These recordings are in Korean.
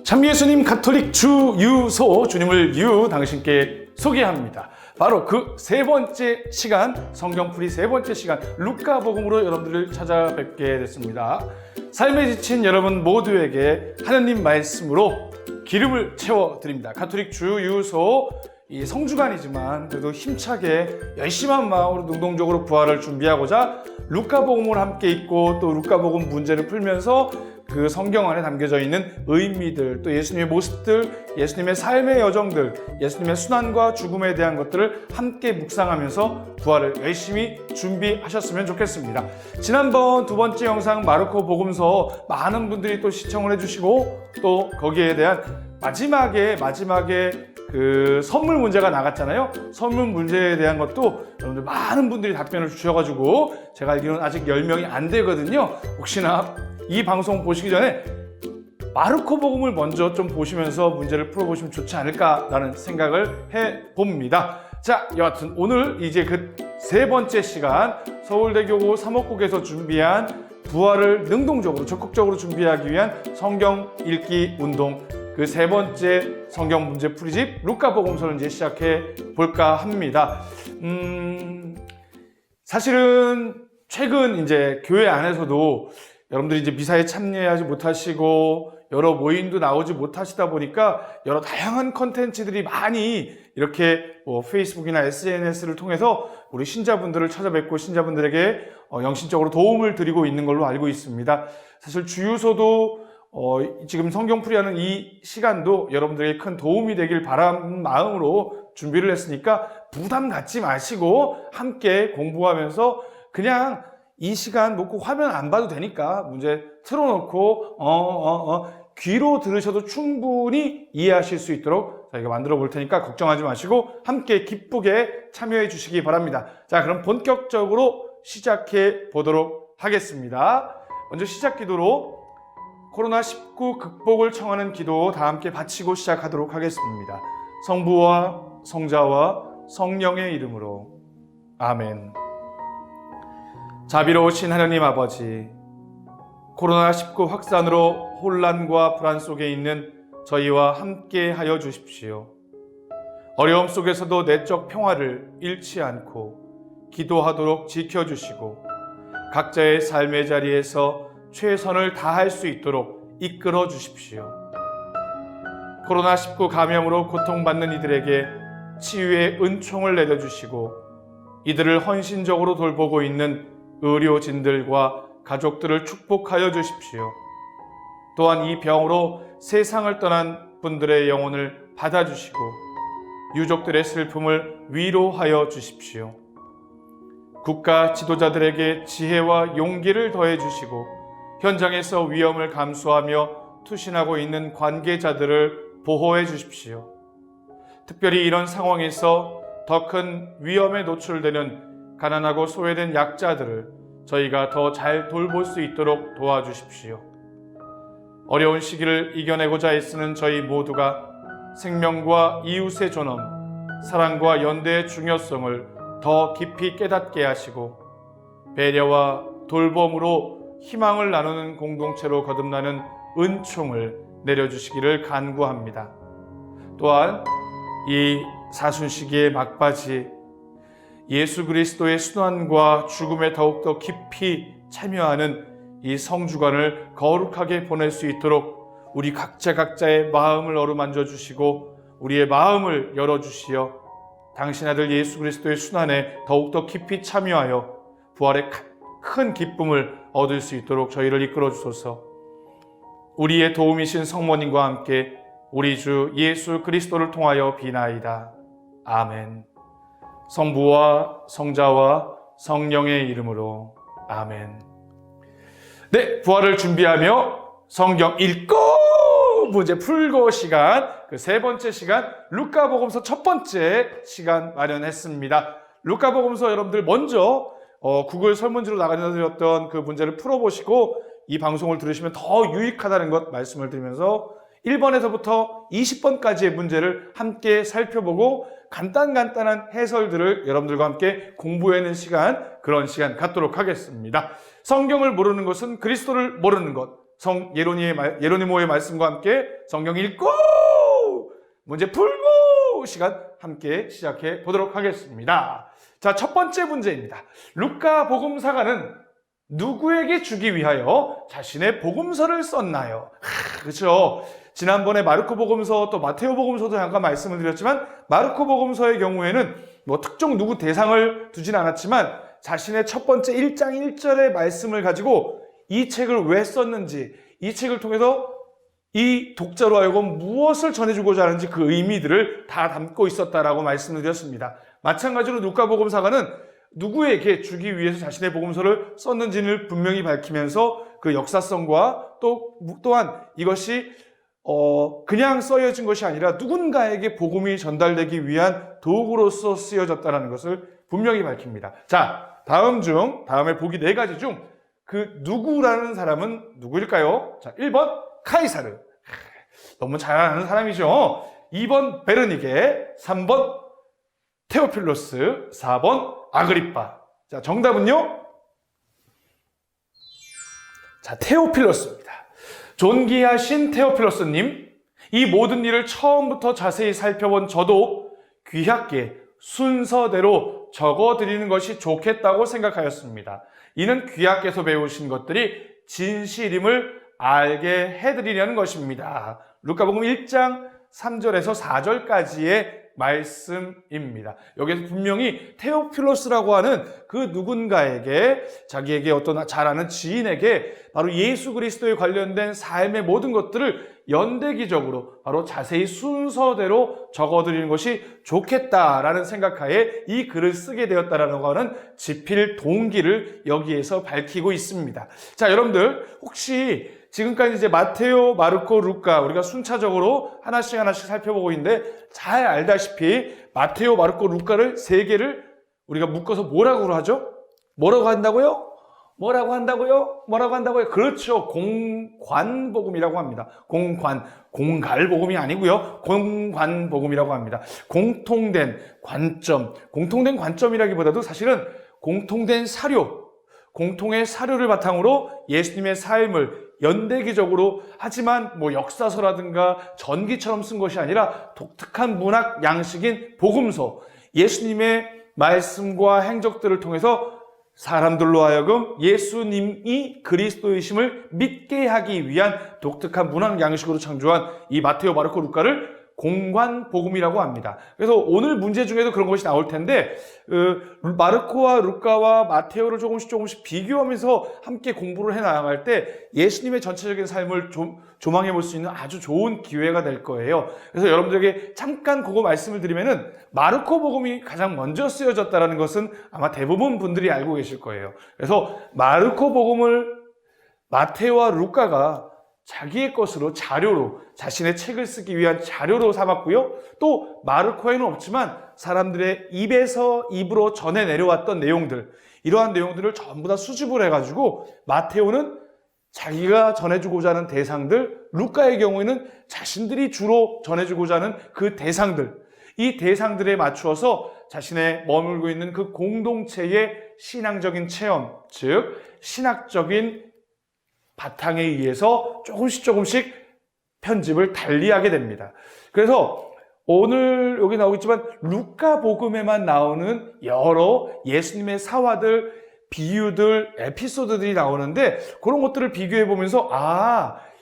참 예수님 가톨릭 주유소 주님을 당신께 소개합니다. 바로 그 세 번째 시간, 성경풀이 세 번째 시간 루카복음으로 여러분들을 찾아뵙게 됐습니다. 삶에 지친 여러분 모두에게 하느님 말씀으로 기름을 채워드립니다. 가톨릭 주유소 이 성주간이지만 그래도 힘차게 열심한 마음으로 능동적으로 부활을 준비하고자 루카복음을 함께 읽고 또 루카복음 문제를 풀면서 그 성경 안에 담겨져 있는 의미들, 또 예수님의 모습들, 예수님의 삶의 여정들, 예수님의 순환과 죽음에 대한 것들을 함께 묵상하면서 부활을 열심히 준비하셨으면 좋겠습니다. 지난번 두 번째 영상 마르코 복음서 많은 분들이 또 시청을 해주시고 또 거기에 대한 마지막에 그 선물 문제가 나갔잖아요. 선물 문제에 대한 것도 여러분들 많은 분들이 답변을 주셔가지고 제가 알기로는 아직 10명이 안 되거든요. 혹시나 이 방송 보시기 전에 마르코 복음을 먼저 좀 보시면서 문제를 풀어보시면 좋지 않을까라는 생각을 해봅니다. 자, 여하튼 오늘 이제 그 세 번째 시간 서울대교구 사목국에서 준비한 부활을 능동적으로 적극적으로 준비하기 위한 성경 읽기 운동, 그 세 번째 성경 문제 풀이집 루카복음서를 이제 시작해 볼까 합니다. 사실은 최근 이제 교회 안에서도 여러분들이 이제 미사에 참여하지 못하시고 여러 모임도 나오지 못하시다 보니까 여러 다양한 컨텐츠들이 많이 이렇게 페이스북이나 SNS를 통해서 우리 신자분들을 찾아뵙고 신자분들에게 영신적으로 도움을 드리고 있는 걸로 알고 있습니다. 사실 주유소도 지금 성경풀이하는 이 시간도 여러분들에게 큰 도움이 되길 바라는 마음으로 준비를 했으니까 부담 갖지 마시고 함께 공부하면서 그냥 이 시간 뭐 꼭 화면 안 봐도 되니까 문제 틀어놓고 귀로 들으셔도 충분히 이해하실 수 있도록 저희가 만들어 볼 테니까 걱정하지 마시고 함께 기쁘게 참여해 주시기 바랍니다. 자, 그럼 본격적으로 시작해 보도록 하겠습니다. 먼저 시작 기도로 코로나19 극복을 청하는 기도 다 함께 바치고 시작하도록 하겠습니다. 성부와 성자와 성령의 이름으로 아멘. 자비로우신 하나님 아버지, 코로나19 확산으로 혼란과 불안 속에 있는 저희와 함께 하여 주십시오. 어려움 속에서도 내적 평화를 잃지 않고 기도하도록 지켜주시고 각자의 삶의 자리에서 최선을 다할 수 있도록 이끌어 주십시오. 코로나19 감염으로 고통받는 이들에게 치유의 은총을 내려주시고 이들을 헌신적으로 돌보고 있는 의료진들과 가족들을 축복하여 주십시오. 또한 이 병으로 세상을 떠난 분들의 영혼을 받아주시고 유족들의 슬픔을 위로하여 주십시오. 국가 지도자들에게 지혜와 용기를 더해 주시고 현장에서 위험을 감수하며 투신하고 있는 관계자들을 보호해 주십시오. 특별히 이런 상황에서 더 큰 위험에 노출되는 가난하고 소외된 약자들을 저희가 더 잘 돌볼 수 있도록 도와주십시오. 어려운 시기를 이겨내고자 애쓰는 저희 모두가 생명과 이웃의 존엄, 사랑과 연대의 중요성을 더 깊이 깨닫게 하시고 배려와 돌봄으로 희망을 나누는 공동체로 거듭나는 은총을 내려주시기를 간구합니다. 또한 이 사순시기의 막바지 예수 그리스도의 순환과 죽음에 더욱더 깊이 참여하는 이 성주간을 거룩하게 보낼 수 있도록 우리 각자의 마음을 어루만져 주시고 우리의 마음을 열어주시어 당신 아들 예수 그리스도의 순환에 더욱더 깊이 참여하여 부활의 큰 기쁨을 얻을 수 있도록 저희를 이끌어 주소서. 우리의 도움이신 성모님과 함께 우리 주 예수 그리스도를 통하여 비나이다. 아멘. 성부와 성자와 성령의 이름으로 아멘. 네, 부활을 준비하며 성경 읽고 문제 풀고 시간, 그 세 번째 시간 루카복음서 첫 번째 시간 마련했습니다. 루카복음서 여러분들 먼저 구글 설문지로 나가드렸던 그 문제를 풀어보시고 이 방송을 들으시면 더 유익하다는 것 말씀을 드리면서 1번에서부터 20번까지의 문제를 함께 살펴보고 간단한 해설들을 여러분들과 함께 공부해내는 시간, 그런 시간 갖도록 하겠습니다. 성경을 모르는 것은 그리스도를 모르는 것, 예로니모의 말씀과 함께 성경 읽고 문제 풀고 시간 함께 시작해 보도록 하겠습니다. 자, 첫 번째 문제입니다. 루카 복음사가는 누구에게 주기 위하여 자신의 복음서를 썼나요? 그렇죠. 지난번에 마르코 복음서 또 마테오 복음서도 잠깐 말씀을 드렸지만 마르코 복음서의 경우에는 뭐 특정 누구 대상을 두진 않았지만 자신의 첫 번째 1장 1절의 말씀을 가지고 이 책을 왜 썼는지, 이 책을 통해서 이 독자로 하여금 무엇을 전해주고자 하는지 그 의미들을 다 담고 있었다라고 말씀을 드렸습니다. 마찬가지로 루카 복음사가는 누구에게 주기 위해서 자신의 복음서를 썼는지를 분명히 밝히면서 그 역사성과 또한 이것이 그냥 쓰여진 것이 아니라 누군가에게 복음이 전달되기 위한 도구로서 쓰여졌다는 것을 분명히 밝힙니다. 자, 다음에 보기 4가지 중 그 누구라는 사람은 누구일까요? 자, 1번 카이사르. 너무 잘 아는 사람이죠. 2번 베르니게, 3번 테오필로스, 4번 아그리파. 자, 정답은요? 자, 테오필로스입니다. 존귀하신 테오필로스님, 이 모든 일을 처음부터 자세히 살펴본 저도 귀하게 순서대로 적어드리는 것이 좋겠다고 생각하였습니다. 이는 귀하께서 배우신 것들이 진실임을 알게 해드리려는 것입니다. 루카복음 1장 3절에서 4절까지의 말씀입니다. 여기서 분명히 테오필로스라고 하는 그 누군가에게, 자기에게 어떤 잘 아는 지인에게 바로 예수 그리스도에 관련된 삶의 모든 것들을 연대기적으로 바로 자세히 순서대로 적어드리는 것이 좋겠다라는 생각하에 이 글을 쓰게 되었다라고 하는 지필 동기를 여기에서 밝히고 있습니다. 자, 여러분들 혹시 지금까지 이제 마테오, 마르코, 루카 우리가 순차적으로 하나씩 살펴보고 있는데 잘 알다시피 마테오, 마르코, 루카를 3개를 우리가 묶어서 뭐라고 하죠? 뭐라고 한다고요? 그렇죠. 공관복음이라고 합니다. 공갈복음이 아니고요. 공관복음이라고 합니다. 공통된 관점이라기보다도 사실은 공통된 사료, 공통의 사료를 바탕으로 예수님의 삶을 연대기적으로 하지만 뭐 역사서라든가 전기처럼 쓴 것이 아니라 독특한 문학 양식인 복음서, 예수님의 말씀과 행적들을 통해서 사람들로 하여금 예수님이 그리스도이심을 믿게 하기 위한 독특한 문학 양식으로 창조한 이 마테오, 마르코, 루카를 공관복음이라고 합니다. 그래서 오늘 문제 중에도 그런 것이 나올 텐데 마르코와 루카와 마테오를 조금씩 비교하면서 함께 공부를 해나갈 때 예수님의 전체적인 삶을 조망해 볼 수 있는 아주 좋은 기회가 될 거예요. 그래서 여러분들에게 잠깐 그거 말씀을 드리면은 마르코 복음이 가장 먼저 쓰여졌다는 것은 아마 대부분 분들이 알고 계실 거예요. 그래서 마르코 복음을 마테오와 루카가 자기의 것으로 자료로 자신의 책을 쓰기 위한 자료로 삼았고요. 또 마르코에는 없지만 사람들의 입에서 입으로 전해 내려왔던 내용들, 이러한 내용들을 전부 다 수집을 해가지고 마테오는 자기가 전해주고자 하는 대상들, 루카의 경우에는 자신들이 주로 전해주고자 하는 그 대상들, 이 대상들에 맞추어서 자신의 머물고 있는 그 공동체의 신앙적인 체험, 즉 신학적인 바탕에 의해서 조금씩 편집을 달리하게 됩니다. 그래서 오늘 여기 나오겠지만 루카 복음에만 나오는 여러 예수님의 사화들, 비유들, 에피소드들이 나오는데 그런 것들을 비교해 보면서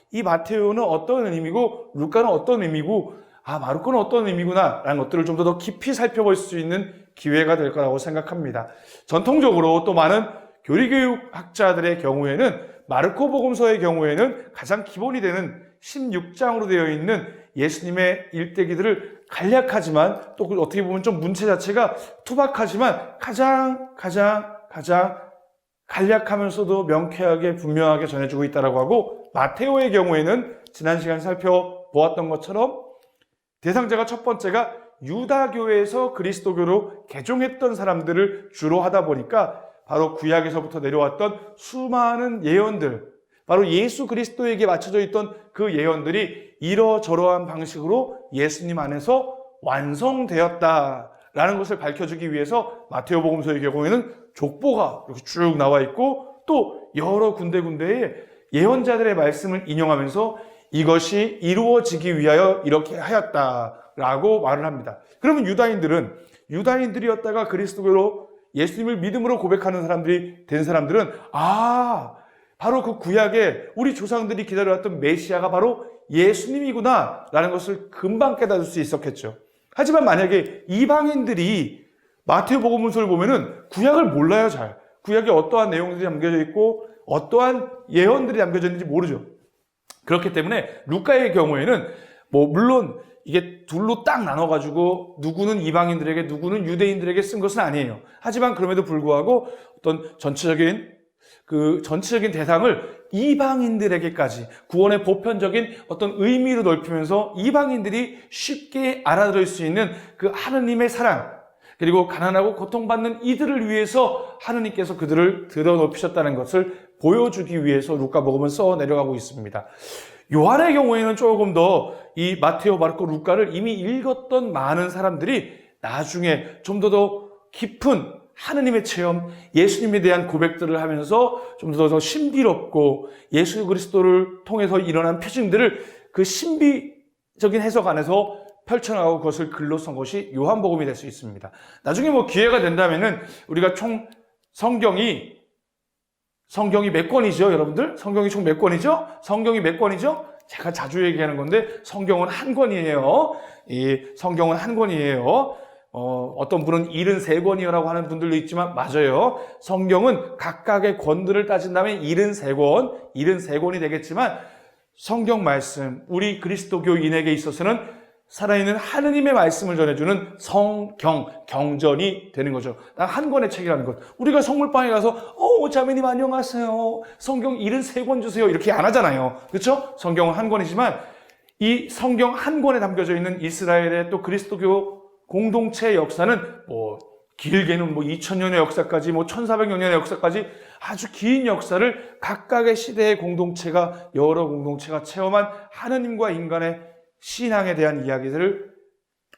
이 마테오는 어떤 의미고 루카는 어떤 의미고 마르코는 어떤 의미구나 라는 것들을 좀 더 깊이 살펴볼 수 있는 기회가 될 거라고 생각합니다. 전통적으로 또 많은 교리교육학자들의 경우에는 마르코 복음서의 경우에는 가장 기본이 되는 16장으로 되어 있는 예수님의 일대기들을 간략하지만 또 어떻게 보면 좀 문체 자체가 투박하지만 가장 간략하면서도 명쾌하게 분명하게 전해주고 있다고 하고, 마테오의 경우에는 지난 시간 살펴보았던 것처럼 대상자가 첫 번째가 유다교에서 그리스도교로 개종했던 사람들을 주로 하다 보니까 바로 구약에서부터 내려왔던 수많은 예언들, 바로 예수 그리스도에게 맞춰져 있던 그 예언들이 이러저러한 방식으로 예수님 안에서 완성되었다라는 것을 밝혀주기 위해서 마테오 복음서의 경우에는 족보가 이렇게 쭉 나와 있고 또 여러 군데에 예언자들의 말씀을 인용하면서 이것이 이루어지기 위하여 이렇게 하였다라고 말을 합니다. 그러면 유다인들이었다가 그리스도로 예수님을 믿음으로 고백하는 사람들이 된 사람들은 바로 그 구약에 우리 조상들이 기다려왔던 메시아가 바로 예수님이구나 라는 것을 금방 깨달을 수 있었겠죠. 하지만 만약에 이방인들이 마태복음서를 보면은 구약을 몰라요. 잘 구약에 어떠한 내용들이 담겨져 있고 어떠한 예언들이 담겨져 있는지 모르죠. 그렇기 때문에 루카의 경우에는 물론 이게 둘로 딱 나눠가지고 누구는 이방인들에게 누구는 유대인들에게 쓴 것은 아니에요. 하지만 그럼에도 불구하고 어떤 전체적인 대상을 이방인들에게까지 구원의 보편적인 어떤 의미로 넓히면서 이방인들이 쉽게 알아들을 수 있는 그 하느님의 사랑, 그리고 가난하고 고통받는 이들을 위해서 하느님께서 그들을 들어높이셨다는 것을 보여주기 위해서 루카복음을 써 내려가고 있습니다. 요한의 경우에는 조금 더 이 마테오, 마르코, 루카를 이미 읽었던 많은 사람들이 나중에 좀 더 깊은 하느님의 체험, 예수님에 대한 고백들을 하면서 좀 더 신비롭고 예수 그리스도를 통해서 일어난 표징들을 그 신비적인 해석 안에서 펼쳐나가고 그것을 글로 쓴 것이 요한복음이 될 수 있습니다. 나중에 기회가 된다면은 우리가 총 성경이 몇 권이죠, 여러분들? 성경이 총 몇 권이죠? 성경이 몇 권이죠? 제가 자주 얘기하는 건데 성경은 한 권이에요. 이 성경은 한 권이에요. 어떤 분은 73권이라고 하는 분들도 있지만 맞아요. 성경은 각각의 권들을 따진다면 73권이 되겠지만 성경 말씀, 우리 그리스도교인에게 있어서는 살아있는 하느님의 말씀을 전해주는 경전이 되는 거죠. 딱 한 권의 책이라는 것. 우리가 성물방에 가서 자매님 안녕하세요. 성경 73권 주세요. 이렇게 안 하잖아요. 그렇죠? 성경은 한 권이지만 이 성경 한 권에 담겨져 있는 이스라엘의 또 그리스도교 공동체의 역사는 길게는 2000년의 역사까지 1400년의 역사까지 아주 긴 역사를 각각의 시대의 공동체가 여러 공동체가 체험한 하느님과 인간의 신앙에 대한 이야기들을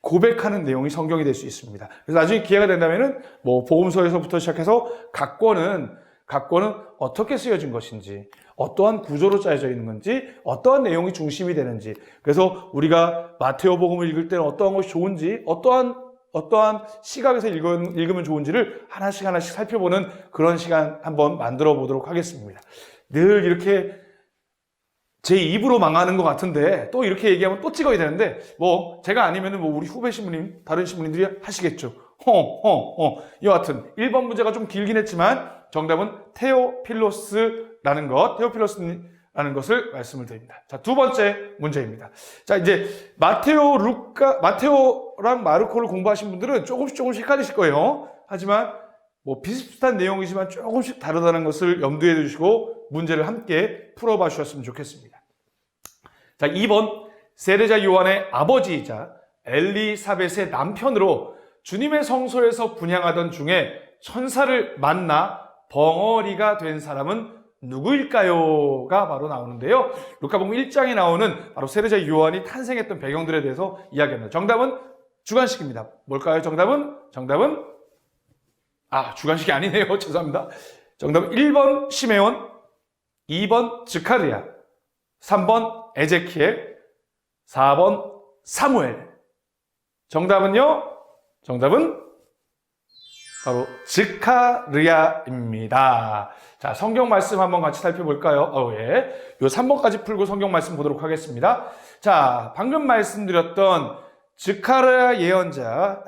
고백하는 내용이 성경이 될 수 있습니다. 그래서 나중에 기회가 된다면은 복음서에서부터 시작해서 각 권은 어떻게 쓰여진 것인지, 어떠한 구조로 짜여져 있는 건지, 어떠한 내용이 중심이 되는지, 그래서 우리가 마테오 복음을 읽을 때는 어떠한 것이 좋은지, 어떠한 시각에서 읽으면 좋은지를 하나씩 살펴보는 그런 시간 한번 만들어 보도록 하겠습니다. 늘 이렇게 제 입으로 망하는 것 같은데 또 이렇게 얘기하면 또 찍어야 되는데 제가 아니면은 우리 후배 신부님, 다른 신부님들이 하시겠죠. 여하튼 1번 문제가 좀 길긴 했지만 정답은 테오필로스라는 것을 말씀을 드립니다. 자, 두 번째 문제입니다. 자, 이제 마테오랑 마르코를 공부하신 분들은 조금씩 헷갈리실 거예요. 하지만 비슷비슷한 내용이지만 조금씩 다르다는 것을 염두에 두시고 문제를 함께 풀어봐 주셨으면 좋겠습니다. 자, 2번 세례자 요한의 아버지이자 엘리사벳의 남편으로 주님의 성소에서 분향하던 중에 천사를 만나 벙어리가 된 사람은 누구일까요?가 바로 나오는데요. 루카복음 1장에 나오는 바로 세례자 요한이 탄생했던 배경들에 대해서 이야기합니다. 정답은 주관식입니다. 뭘까요? 정답은 주관식이 아니네요. 죄송합니다. 정답은 1번 시메온, 2번 즈카르야, 3번 에제키엘, 4번 사무엘. 정답은 바로 즈카르야입니다. 자, 성경 말씀 한번 같이 살펴볼까요? 요 3번까지 풀고 성경 말씀 보도록 하겠습니다. 자, 방금 말씀드렸던 즈카르야 예언자가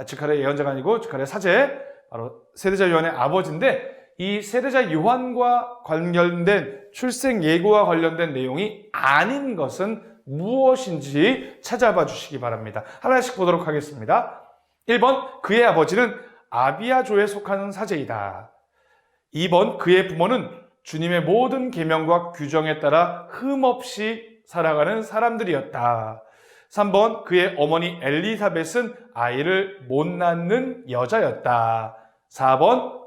아니고 즈카르야 사제, 바로 세례자 요한의 아버지인데 이 세례자 요한과 관련된 출생 예고와 관련된 내용이 아닌 것은 무엇인지 찾아봐 주시기 바랍니다. 하나씩 보도록 하겠습니다. 1번, 그의 아버지는 아비아조에 속하는 사제이다. 2번, 그의 부모는 주님의 모든 계명과 규정에 따라 흠없이 살아가는 사람들이었다. 3번, 그의 어머니 엘리사벳은 아이를 못 낳는 여자였다. 4번,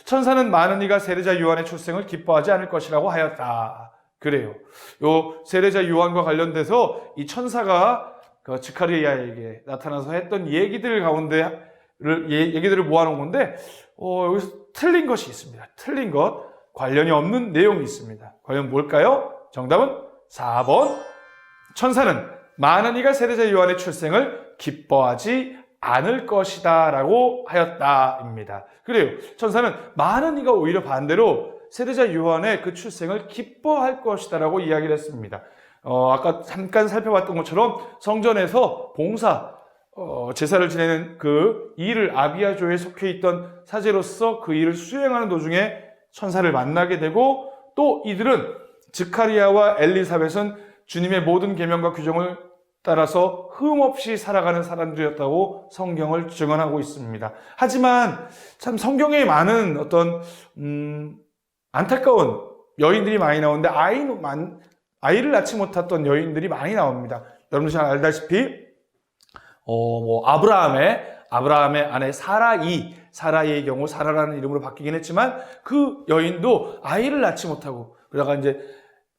천사는 많은 이가 세례자 요한의 출생을 기뻐하지 않을 것이라고 하였다. 그래요. 요 세례자 요한과 관련돼서 이 천사가 그 즈카르야에게 나타나서 했던 얘기들 가운데 얘기들을 모아놓은 건데 여기서 틀린 것이 있습니다. 틀린 것. 관련이 없는 내용이 있습니다. 과연 뭘까요? 정답은 4번. 천사는 많은 이가 세대자 요한의 출생을 기뻐하지 않을 것이다 라고 하였다입니다. 그래요. 천사는 많은 이가 오히려 반대로 세대자 요한의 그 출생을 기뻐할 것이다 라고 이야기를 했습니다. 아까 잠깐 살펴봤던 것처럼 성전에서 봉사, 제사를 지내는 그 일을 아비아조에 속해 있던 사제로서 그 일을 수행하는 도중에 천사를 만나게 되고, 또 이들은 즈카리아와 엘리사벳은 주님의 모든 계명과 규정을 따라서 흠없이 살아가는 사람들이었다고 성경을 증언하고 있습니다. 하지만 참 성경에 많은 어떤 안타까운 여인들이 많이 나오는데 아이를 낳지 못했던 여인들이 많이 나옵니다. 여러분들 잘 알다시피 아브라함의 아내 사라이의 경우 사라라는 이름으로 바뀌긴 했지만 그 여인도 아이를 낳지 못하고, 그러다가 이제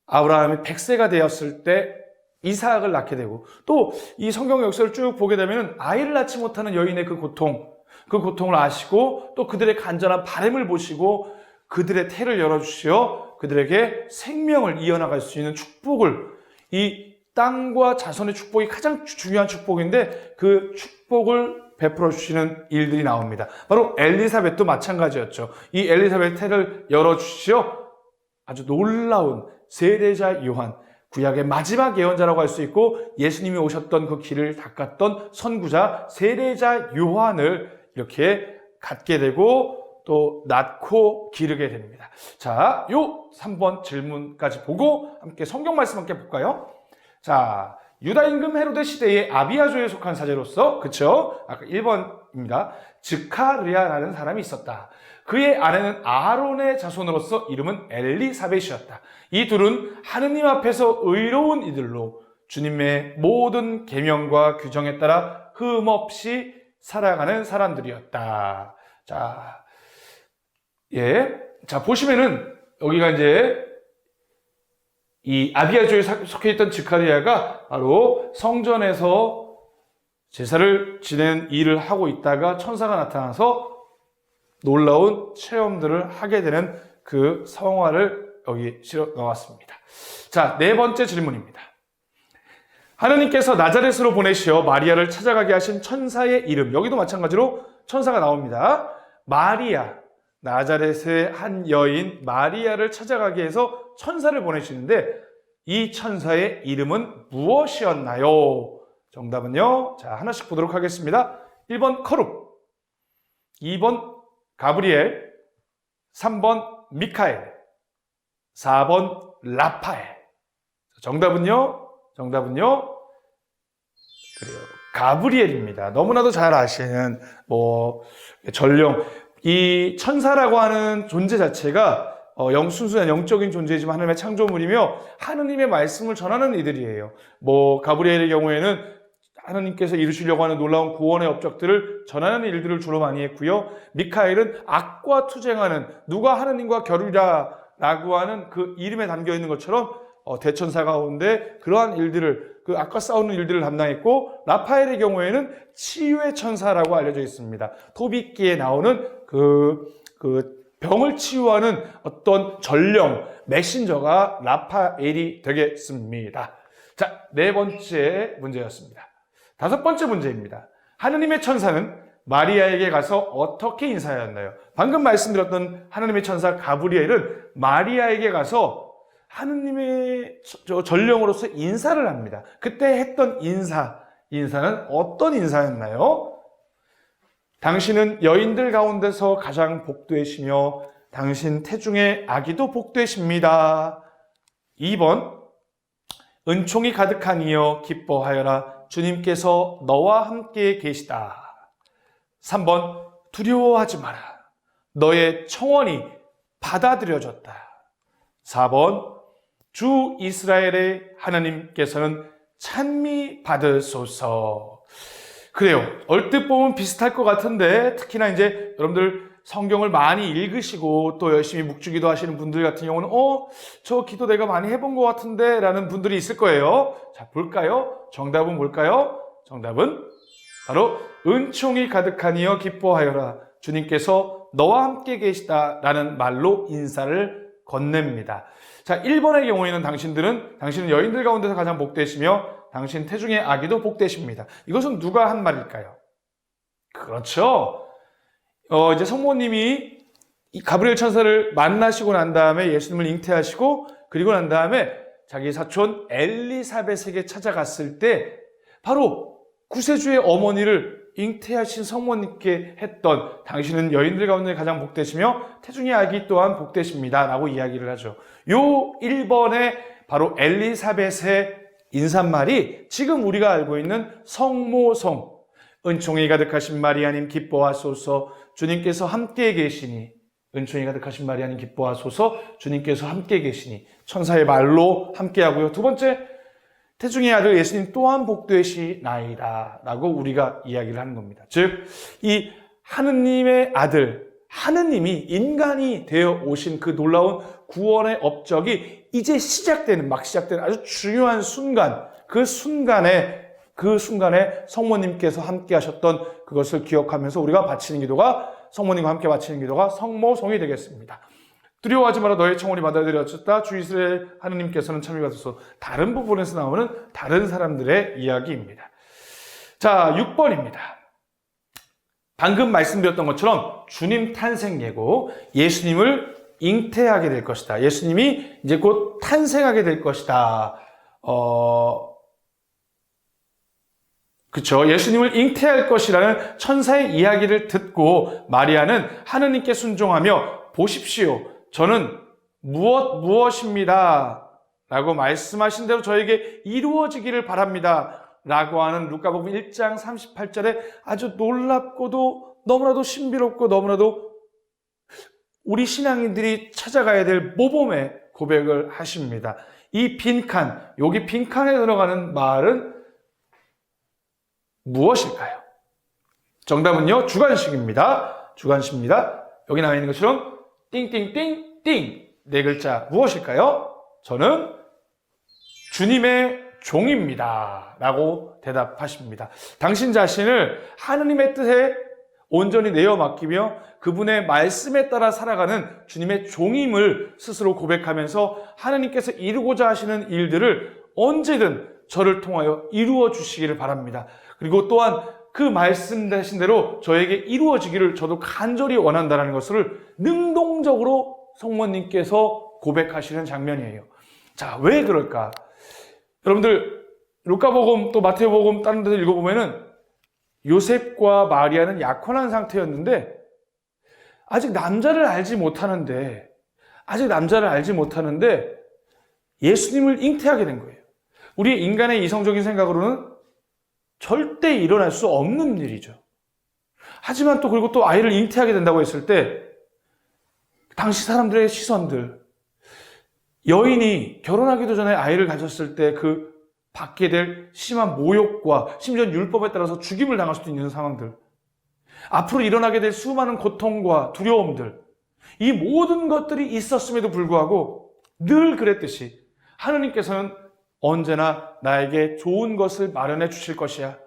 아브라함이 100세가 되었을 때 이삭을 낳게 되고, 또 이 성경 역사를 쭉 보게 되면 아이를 낳지 못하는 여인의 그 고통을 아시고, 또 그들의 간절한 바람을 보시고 그들의 태를 열어주시어 그들에게 생명을 이어나갈 수 있는 축복을, 이 땅과 자손의 축복이 가장 중요한 축복인데 그 축복을 베풀어 주시는 일들이 나옵니다. 바로 엘리사벳도 마찬가지였죠. 이 엘리사벳 태를 열어주시어 아주 놀라운 세례자 요한, 구약의 마지막 예언자라고 할 수 있고 예수님이 오셨던 그 길을 닦았던 선구자 세례자 요한을 이렇게 갖게 되고 또 낳고 기르게 됩니다. 자, 요 3번 질문까지 보고 함께 성경 말씀 함께 볼까요? 자, 유다 임금 헤로데 시대의 아비아조에 속한 사제로서, 그쵸? 아까 1번입니다. 즈카르야라는 사람이 있었다. 그의 아내는 아론의 자손으로서 이름은 엘리사벳이었다. 이 둘은 하느님 앞에서 의로운 이들로 주님의 모든 계명과 규정에 따라 흠없이 살아가는 사람들이었다. 자, 자, 보시면은 여기가 이제 이 아비아조에 속해 있던 즈카리아가 바로 성전에서 제사를 지내는 일을 하고 있다가 천사가 나타나서 놀라운 체험들을 하게 되는 그 성화를 여기 실어 넣었습니다. 자, 4번째 질문입니다. 하느님께서 나자렛으로 보내시어 마리아를 찾아가게 하신 천사의 이름, 여기도 마찬가지로 천사가 나옵니다. 마리아, 나자렛의 한 여인 마리아를 찾아가게 해서 천사를 보내시는데 이 천사의 이름은 무엇이었나요? 정답은요, 자, 하나씩 보도록 하겠습니다. 1번 커룹, 2번 가브리엘, 3번 미카엘, 4번 라파엘. 정답은요, 그래요, 가브리엘입니다. 너무나도 잘 아시는 전령, 이 천사라고 하는 존재 자체가 순수한 영적인 존재이지만 하나님의 창조물이며 하느님의 말씀을 전하는 이들이에요. 가브리엘의 경우에는 하느님께서 이루시려고 하는 놀라운 구원의 업적들을 전하는 일들을 주로 많이 했고요. 미카엘은 악과 투쟁하는, 누가 하느님과 겨루랴 라고 하는 그 이름에 담겨 있는 것처럼 대천사 가운데 그러한 일들을, 그 악과 싸우는 일들을 담당했고, 라파엘의 경우에는 치유의 천사라고 알려져 있습니다. 토비기에 나오는 그 병을 치유하는 어떤 전령, 메신저가 라파엘이 되겠습니다. 자, 4번째 문제였습니다. 5번째 문제입니다. 하느님의 천사는 마리아에게 가서 어떻게 인사하였나요? 방금 말씀드렸던 하느님의 천사 가브리엘은 마리아에게 가서 하느님의 전령으로서 인사를 합니다. 그때 했던 인사는 어떤 인사였나요? 당신은 여인들 가운데서 가장 복되시며 당신 태중의 아기도 복되십니다. 2번, 은총이 가득하니여 기뻐하여라, 주님께서 너와 함께 계시다. 3번, 두려워하지 마라, 너의 청원이 받아들여졌다. 4번, 주 이스라엘의 하나님께서는 찬미 받으소서. 그래요, 얼뜻 보면 비슷할 것 같은데, 특히나 이제 여러분들 성경을 많이 읽으시고 또 열심히 묵주기도 하시는 분들 같은 경우는 저 기도 내가 많이 해본 것 같은데 라는 분들이 있을 거예요. 자, 볼까요? 정답은 뭘까요? 정답은 바로 은총이 가득하니여 기뻐하여라, 주님께서 너와 함께 계시다 라는 말로 인사를 건넵니다. 자, 1번의 경우에는 당신은 여인들 가운데서 가장 복되시며 당신 태중의 아기도 복되십니다. 이것은 누가 한 말일까요? 그렇죠. 이제 성모님이 이 가브리엘 천사를 만나시고 난 다음에 예수님을 잉태하시고 그리고 난 다음에 자기 사촌 엘리사벳에게 찾아갔을 때 바로 구세주의 어머니를 잉태하신 성모님께 했던 당신은 여인들 가운데 가장 복되시며 태중의 아기 또한 복되십니다 라고 이야기를 하죠. 요 1번에 바로 엘리사벳의 인사말이 지금 우리가 알고 있는 성모성, 은총이 가득하신 마리아님 기뻐하소서 주님께서 함께 계시니, 은총이 가득하신 마리아님 기뻐하소서 주님께서 함께 계시니, 천사의 말로 함께하고요. 두 번째, 태중의 아들 예수님 또한 복되시나이다 라고 우리가 이야기를 하는 겁니다. 즉, 이 하느님의 아들, 하느님이 인간이 되어 오신 그 놀라운 구원의 업적이 이제 막 시작되는 아주 중요한 순간, 그 순간에 성모님께서 함께 하셨던 그것을 기억하면서 우리가 바치는 기도가, 성모님과 함께 바치는 기도가 성모성이 되겠습니다. 두려워하지 마라 너의 청혼이 받아들여졌다. 주 이스라엘 하느님께서는 참여 받으소서. 다른 부분에서 나오는 다른 사람들의 이야기입니다. 자, 6번입니다. 방금 말씀드렸던 것처럼 주님 탄생 예고, 예수님을 잉태하게 될 것이다. 예수님이 이제 곧 탄생하게 될 것이다. 그쵸. 예수님을 잉태할 것이라는 천사의 이야기를 듣고 마리아는 하느님께 순종하며 보십시오. 저는 무엇입니다. 라고 말씀하신 대로 저에게 이루어지기를 바랍니다. 라고 하는 루카복음 1장 38절에 아주 놀랍고도 너무나도 신비롭고 너무나도 우리 신앙인들이 찾아가야 될 모범의 고백을 하십니다. 이 빈칸, 여기 빈칸에 들어가는 말은 무엇일까요? 정답은요, 주관식입니다. 여기 나와 있는 것처럼 띵띵띵띵 네 글자 무엇일까요? 저는 주님의 종입니다 라고 대답하십니다. 당신 자신을 하느님의 뜻에 온전히 내어 맡기며 그분의 말씀에 따라 살아가는 주님의 종임을 스스로 고백하면서 하느님께서 이루고자 하시는 일들을 언제든 저를 통하여 이루어 주시기를 바랍니다. 그리고 또한 그 말씀하신 대로 저에게 이루어지기를 저도 간절히 원한다는 것을 능동적으로 성모님께서 고백하시는 장면이에요. 자, 왜 그럴까? 여러분들 루카복음 또 마태복음 다른 데서 읽어보면은 요셉과 마리아는 약혼한 상태였는데 아직 남자를 알지 못하는데 예수님을 잉태하게 된 거예요. 우리 인간의 이성적인 생각으로는 절대 일어날 수 없는 일이죠. 하지만 그리고 또 아이를 잉태하게 된다고 했을 때 당시 사람들의 시선들, 여인이 결혼하기도 전에 아이를 가졌을 때 그 받게 될 심한 모욕과 심지어 율법에 따라서 죽임을 당할 수도 있는 상황들, 앞으로 일어나게 될 수많은 고통과 두려움들, 이 모든 것들이 있었음에도 불구하고 늘 그랬듯이 하느님께서는 언제나 나에게 좋은 것을 마련해 주실 것이야.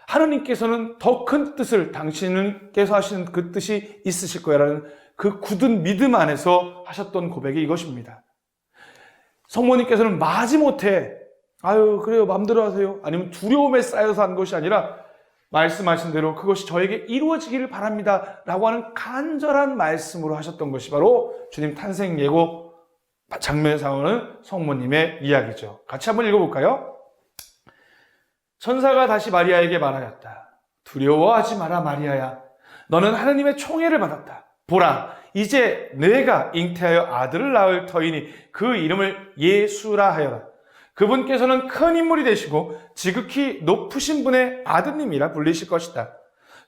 하느님께서는 더 큰 뜻을 당신께서 하시는 그 뜻이 있으실 거야 라는 그 굳은 믿음 안에서 하셨던 고백이 이것입니다. 성모님께서는 마지못해 그래요 마음대로 하세요 아니면 두려움에 쌓여서 한 것이 아니라 말씀하신 대로 그것이 저에게 이루어지기를 바랍니다 라고 하는 간절한 말씀으로 하셨던 것이 바로 주님 탄생 예고 장면에 나오는 성모님의 이야기죠. 같이 한번 읽어볼까요? 천사가 다시 마리아에게 말하였다. 두려워하지 마라 마리아야. 너는 하느님의 총애를 받았다. 보라, 이제 내가 잉태하여 아들을 낳을 터이니 그 이름을 예수라 하여라. 그분께서는 큰 인물이 되시고 지극히 높으신 분의 아드님이라 불리실 것이다.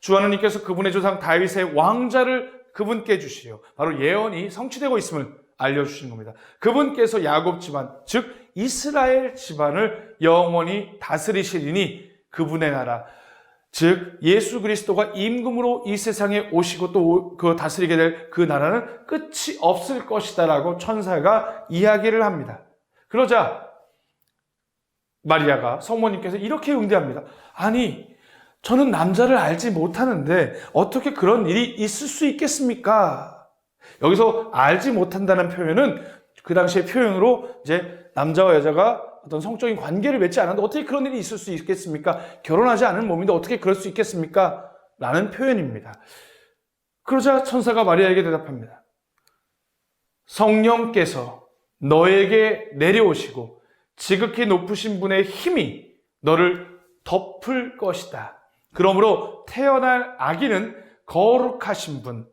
주 하느님께서 그분의 조상 다윗의 왕자를 그분께 주시오. 바로 예언이 성취되고 있음을 알려주신 겁니다. 그분께서 야곱 집안, 즉 이스라엘 집안을 영원히 다스리시리니 그분의 나라, 즉 예수 그리스도가 임금으로 이 세상에 오시고 또 그 다스리게 될 그 나라는 끝이 없을 것이다 라고 천사가 이야기를 합니다. 그러자 마리아가, 성모님께서 이렇게 응대합니다. 아니, 저는 남자를 알지 못하는데 어떻게 그런 일이 있을 수 있겠습니까? 여기서 알지 못한다는 표현은 그 당시의 표현으로 이제 남자와 여자가 어떤 성적인 관계를 맺지 않았는데 어떻게 그런 일이 있을 수 있겠습니까? 결혼하지 않은 몸인데 어떻게 그럴 수 있겠습니까? 라는 표현입니다. 그러자 천사가 마리아에게 대답합니다. 성령께서 너에게 내려오시고 지극히 높으신 분의 힘이 너를 덮을 것이다. 그러므로 태어날 아기는 거룩하신 분,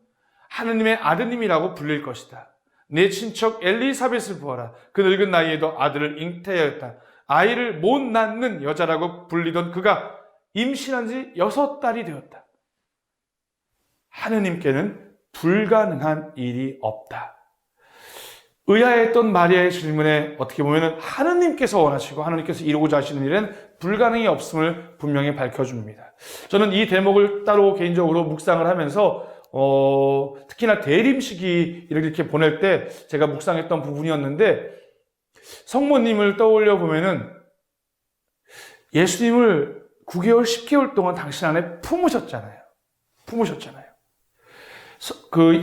하느님의 아드님이라고 불릴 것이다. 내 친척 엘리사벳을 보아라. 그 늙은 나이에도 아들을 잉태하였다. 아이를 못 낳는 여자라고 불리던 그가 임신한 지 6달이 되었다. 하느님께는 불가능한 일이 없다. 의아했던 마리아의 질문에 어떻게 보면 하느님께서 원하시고 하느님께서 이루고자 하시는 일은 불가능이 없음을 분명히 밝혀줍니다. 저는 이 대목을 따로 개인적으로 묵상을 하면서 특히나 대림식이 이렇게 보낼 때 제가 묵상했던 부분이었는데, 성모님을 떠올려 보면은 예수님을 9개월, 10개월 동안 당신 안에 품으셨잖아요.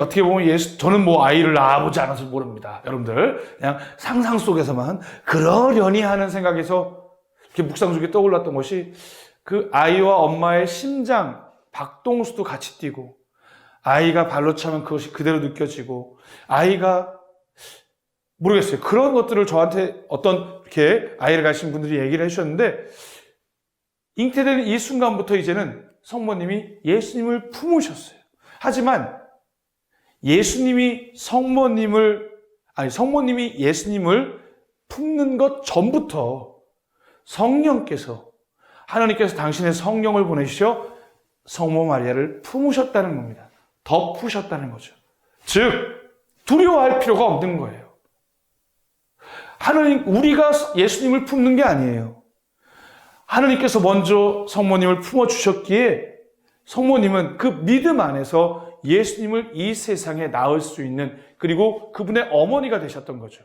어떻게 보면 저는 뭐 아이를 낳아보지 않아서 모릅니다. 여러분들, 그냥 상상 속에서만 그러려니 하는 생각에서 이렇게 묵상 속에 떠올랐던 것이 그 아이와 엄마의 심장, 박동수도 같이 뛰고, 아이가 발로 차면 그것이 그대로 느껴지고, 아이가, 모르겠어요. 그런 것들을 저한테 어떤 이렇게 아이를 가진 분들이 얘기를 해주셨는데, 잉태되는 이 순간부터 이제는 성모님이 예수님을 품으셨어요. 하지만 성모님이 예수님을 품는 것 전부터 하나님께서 당신의 성령을 보내시어 성모 마리아를 품으셨다는 겁니다. 덮으셨다는 거죠. 즉, 두려워할 필요가 없는 거예요. 우리가 예수님을 품는 게 아니에요. 하나님께서 먼저 성모님을 품어주셨기에 성모님은 그 믿음 안에서 예수님을 이 세상에 낳을 수 있는, 그리고 그분의 어머니가 되셨던 거죠.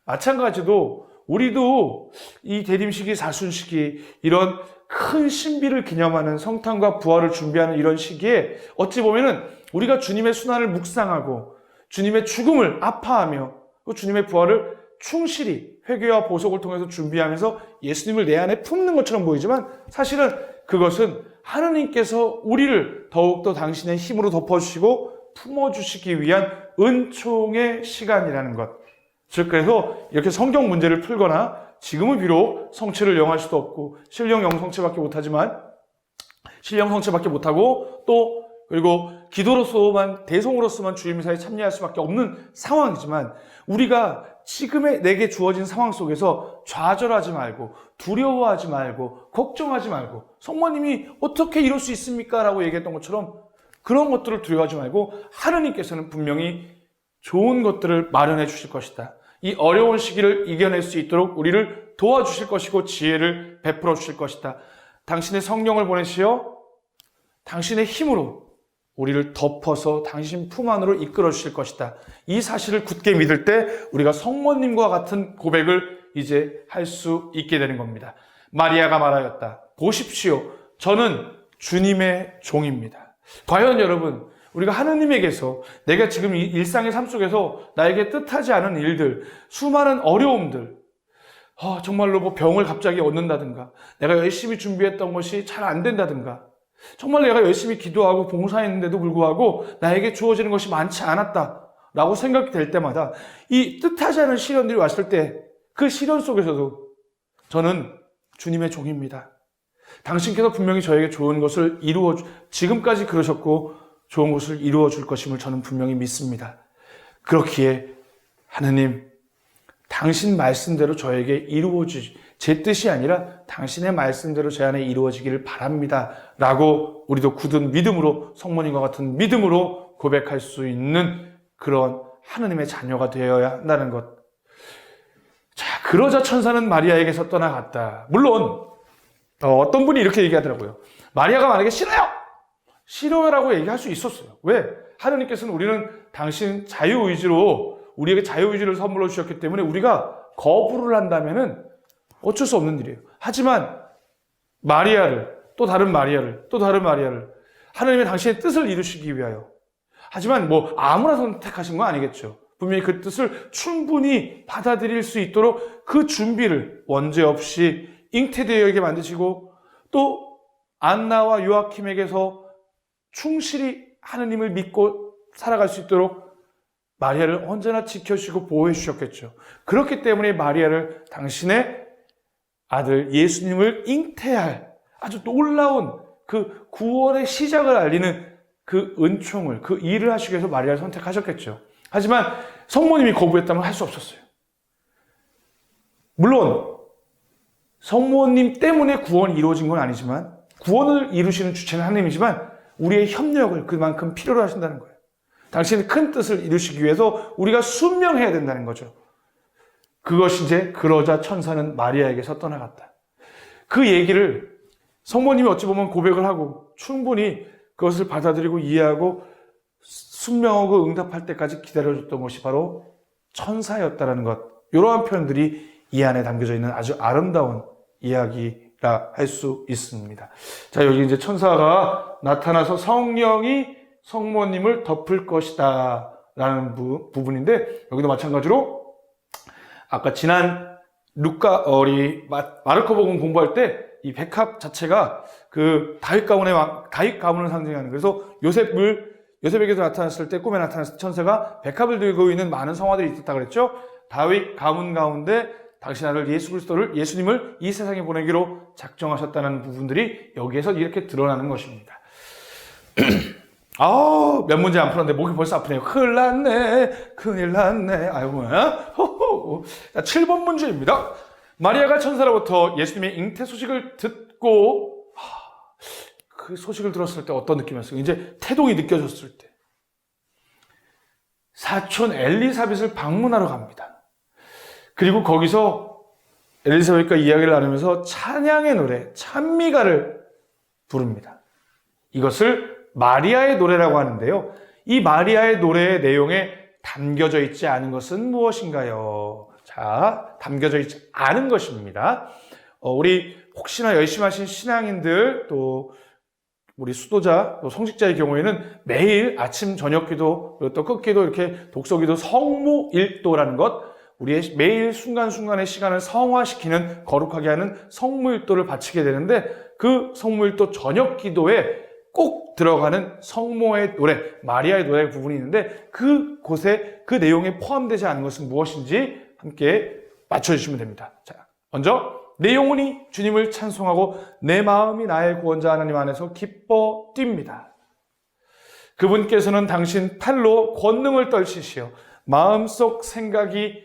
마찬가지로 우리도 이 대림식이, 사순식이, 이런 큰 신비를 기념하는 성탄과 부활을 준비하는 이런 시기에 어찌 보면은 우리가 주님의 순환을 묵상하고 주님의 죽음을 아파하며 주님의 부활을 충실히 회개와 보석을 통해서 준비하면서 예수님을 내 안에 품는 것처럼 보이지만, 사실은 그것은 하느님께서 우리를 더욱더 당신의 힘으로 덮어주시고 품어주시기 위한 은총의 시간이라는 것. 즉, 그래서 이렇게 성경 문제를 풀거나, 지금은 비록 성취를 영할 수도 없고 신령 영성취밖에 못하지만, 신령 성취밖에 못하고 또 그리고 기도로서만, 대송으로서만 주님사에 참여할 수밖에 없는 상황이지만, 우리가 지금의 내게 주어진 상황 속에서 좌절하지 말고, 두려워하지 말고, 걱정하지 말고, 성모님이 어떻게 이럴 수 있습니까? 라고 얘기했던 것처럼 그런 것들을 두려워하지 말고, 하느님께서는 분명히 좋은 것들을 마련해 주실 것이다. 이 어려운 시기를 이겨낼 수 있도록 우리를 도와주실 것이고 지혜를 베풀어 주실 것이다. 당신의 성령을 보내시어 당신의 힘으로 우리를 덮어서 당신 품 안으로 이끌어 주실 것이다. 이 사실을 굳게 믿을 때 우리가 성모님과 같은 고백을 이제 할 수 있게 되는 겁니다. 마리아가 말하였다. 보십시오. 저는 주님의 종입니다. 과연 여러분, 우리가 하느님에게서 내가 지금 이 일상의 삶 속에서 나에게 뜻하지 않은 일들, 수많은 어려움들, 정말로 뭐 병을 갑자기 얻는다든가, 내가 열심히 준비했던 것이 잘 안 된다든가, 정말 내가 열심히 기도하고 봉사했는데도 불구하고 나에게 주어지는 것이 많지 않았다라고 생각이 될 때마다 이 뜻하지 않은 시련들이 왔을 때 그 시련 속에서도 저는 주님의 종입니다. 당신께서 분명히 저에게 좋은 것을 지금까지 그러셨고 좋은 것을 이루어 줄 것임을 저는 분명히 믿습니다. 그렇기에 하느님, 당신 말씀대로 저에게 제 뜻이 아니라 당신의 말씀대로 제 안에 이루어지기를 바랍니다. 라고 우리도 굳은 믿음으로, 성모님과 같은 믿음으로 고백할 수 있는 그런 하느님의 자녀가 되어야 한다는 것. 자, 그러자 천사는 마리아에게서 떠나갔다. 물론 어떤 분이 이렇게 얘기하더라고요. 마리아가 만약에 싫어요라고 얘기할 수 있었어요. 왜? 하느님께서는 우리는 당신 자유의지로 우리에게 자유의지를 선물로 주셨기 때문에 우리가 거부를 한다면은 어쩔 수 없는 일이에요. 하지만 또 다른 마리아를 하느님의 당신의 뜻을 이루시기 위하여, 하지만 뭐 아무나 선택하신 건 아니겠죠. 분명히 그 뜻을 충분히 받아들일 수 있도록 그 준비를 원죄 없이 잉태되어 있게 만드시고, 또 안나와 요아킴에게서 충실히 하느님을 믿고 살아갈 수 있도록 마리아를 언제나 지켜주시고 보호해 주셨겠죠. 그렇기 때문에 마리아를 당신의 아들 예수님을 잉태할 아주 놀라운 그 구원의 시작을 알리는 그 은총을, 그 일을 하시기 위해서 마리아를 선택하셨겠죠. 하지만 성모님이 거부했다면 할 수 없었어요. 물론 성모님 때문에 구원이 이루어진 건 아니지만, 구원을 이루시는 주체는 하나님이지만 우리의 협력을 그만큼 필요로 하신다는 거예요. 당신의 큰 뜻을 이루시기 위해서 우리가 순명해야 된다는 거죠. 그것이 이제 그러자 천사는 마리아에게서 떠나갔다. 그 얘기를 성모님이 어찌 보면 고백을 하고 충분히 그것을 받아들이고 이해하고 순명하고 응답할 때까지 기다려줬던 것이 바로 천사였다라는 것. 이러한 표현들이 이 안에 담겨져 있는 아주 아름다운 이야기라 할 수 있습니다. 자, 여기 이제 천사가 나타나서 성령이 성모님을 덮을 것이다 라는 부분인데, 여기도 마찬가지로 아까 지난 우리 마르코복음 공부할 때 이 백합 자체가 그 다윗 가문을 상징하는, 그래서 요셉에게도 나타났을 때 꿈에 나타났을 때 천사가 백합을 들고 있는 많은 성화들이 있었다 그랬죠. 다윗 가문 가운데 당신 아들 예수님을 이 세상에 보내기로 작정하셨다는 부분들이 여기에서 이렇게 드러나는 것입니다. 몇 문제 안 풀었는데 목이 벌써 아프네요. 큰일 났네. 아이고, 호호. 자, 7번 문제입니다. 마리아가 천사로부터 예수님의 잉태 소식을 듣고, 그 소식을 들었을 때 어떤 느낌이었어요? 이제 태동이 느껴졌을 때. 사촌 엘리사벳을 방문하러 갑니다. 그리고 거기서 엘리사벳과 이야기를 나누면서 찬양의 노래, 찬미가를 부릅니다. 이것을 마리아의 노래라고 하는데요. 이 마리아의 노래의 내용에 담겨져 있지 않은 것은 무엇인가요? 자, 담겨져 있지 않은 것입니다. 우리 혹시나 열심히 하신 신앙인들, 또 우리 수도자, 또 성직자의 경우에는 매일 아침 저녁 기도, 또 끝기도, 이렇게 독서기도, 성무일도라는 것, 우리의 매일 순간순간의 시간을 성화시키는, 거룩하게 하는 성무일도를 바치게 되는데, 그 성무일도 저녁 기도에 꼭 들어가는 성모의 노래, 마리아의 노래 부분이 있는데, 그곳에 그 내용에 포함되지 않은 것은 무엇인지 함께 맞춰주시면 됩니다. 자, 먼저 내 영혼이 주님을 찬송하고 내 마음이 나의 구원자 하나님 안에서 기뻐 뜁니다. 그분께서는 당신 팔로 권능을 떨치시어 마음속 생각이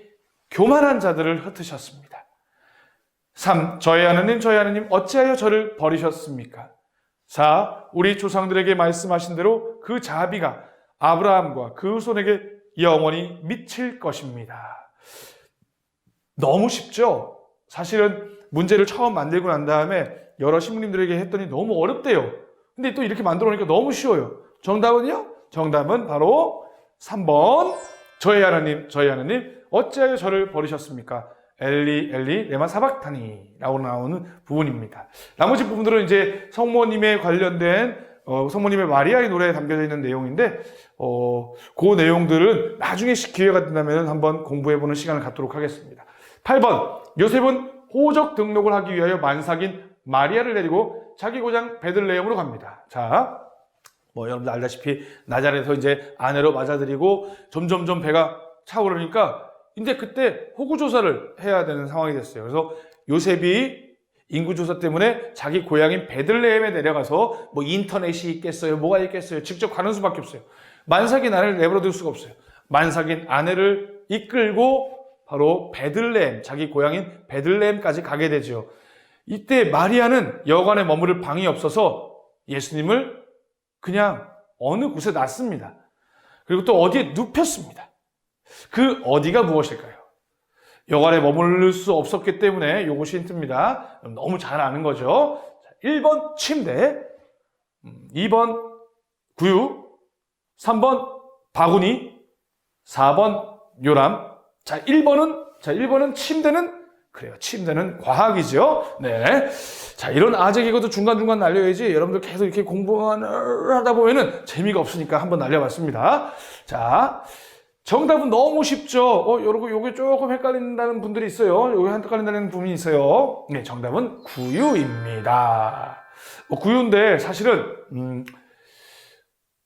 교만한 자들을 흩으셨습니다. 3. 저의 하느님 어찌하여 저를 버리셨습니까? 4. 우리 조상들에게 말씀하신 대로 그 자비가 아브라함과 그 후손에게 영원히 미칠 것입니다. 너무 쉽죠? 사실은 문제를 처음 만들고 난 다음에 여러 신부님들에게 했더니 너무 어렵대요. 근데 또 이렇게 만들어 놓으니까 너무 쉬워요. 정답은요? 정답은 바로 3번. 저의 하나님 어찌하여 저를 버리셨습니까? 엘리 레마 사박타니 라고 나오는 부분입니다. 나머지 부분들은 이제 성모님에 관련된 성모님의 마리아의 노래에 담겨져 있는 내용인데, 그 내용들은 나중에 기회가 된다면 한번 공부해보는 시간을 갖도록 하겠습니다. 8번. 요셉은 호적 등록을 하기 위하여 만삭인 마리아를 데리고 자기 고장 베들레헴으로 갑니다. 자, 여러분들 알다시피 나자렛에서 이제 아내로 맞아들이고 점점점 배가 차오르니까 이제 그때 호구조사를 해야 되는 상황이 됐어요. 그래서 요셉이 인구조사 때문에 자기 고향인 베들레헴에 내려가서 인터넷이 있겠어요, 뭐가 있겠어요, 직접 가는 수밖에 없어요. 만삭인 아내를 내버려둘 수가 없어요. 만삭인 아내를 이끌고 바로 베들레헴, 자기 고향인 베들레헴까지 가게 되죠. 이때 마리아는 여관에 머무를 방이 없어서 예수님을 그냥 어느 곳에 놨습니다. 그리고 또 어디에 눕혔습니다. 그 어디가 무엇일까요? 여관에 머무를 수 없었기 때문에 이것이 힌트입니다. 너무 잘 아는 거죠. 1번 침대, 2번 구유, 3번 바구니, 4번 요람. 자, 1번은 침대는 그래요. 침대는 과학이죠. 네. 자, 이런 아재 개그도 중간중간 날려야지 여러분들 계속 이렇게 공부를 하다 보면은 재미가 없으니까 한번 날려봤습니다. 자, 정답은 너무 쉽죠? 여러분, 요게 조금 헷갈린다는 분들이 있어요. 요게 헷갈린다는 부분이 있어요. 네, 정답은 구유입니다. 구유인데 사실은,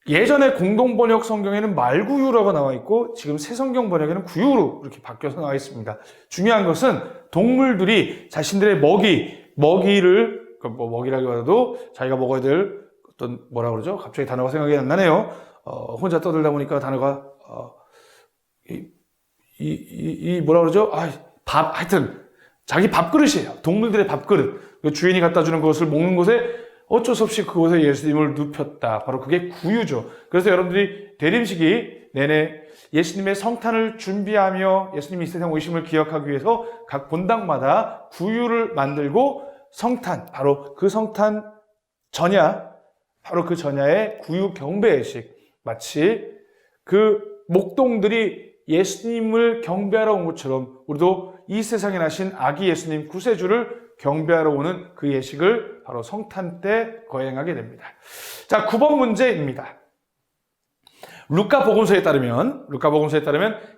예전에 공동번역 성경에는 말구유라고 나와 있고 지금 새 성경 번역에는 구유로 이렇게 바뀌어서 나와 있습니다. 중요한 것은 동물들이 자신들의 먹이를 먹이라기보다도 자기가 먹어야 될 어떤 뭐라 그러죠? 갑자기 단어가 생각이 안 나네요. 혼자 떠들다 보니까 단어가 뭐라 그러죠? 하여튼 자기 밥그릇이에요. 동물들의 밥그릇. 주인이 갖다 주는 것을 먹는 곳에 어쩔 수 없이 그곳에 예수님을 눕혔다. 바로 그게 구유죠. 그래서 여러분들이 대림식이 내내 예수님의 성탄을 준비하며 예수님이 이 세상 오심을 기억하기 위해서 각 본당마다 구유를 만들고 성탄, 바로 그 성탄 전야, 바로 그 전야의 구유 경배식, 마치 그 목동들이 예수님을 경배하러 온 것처럼 우리도 이 세상에 나신 아기 예수님 구세주를 경배하러 오는 그 예식을 바로 성탄 때 거행하게 됩니다. 자, 9번 문제입니다. 루카 복음서에 따르면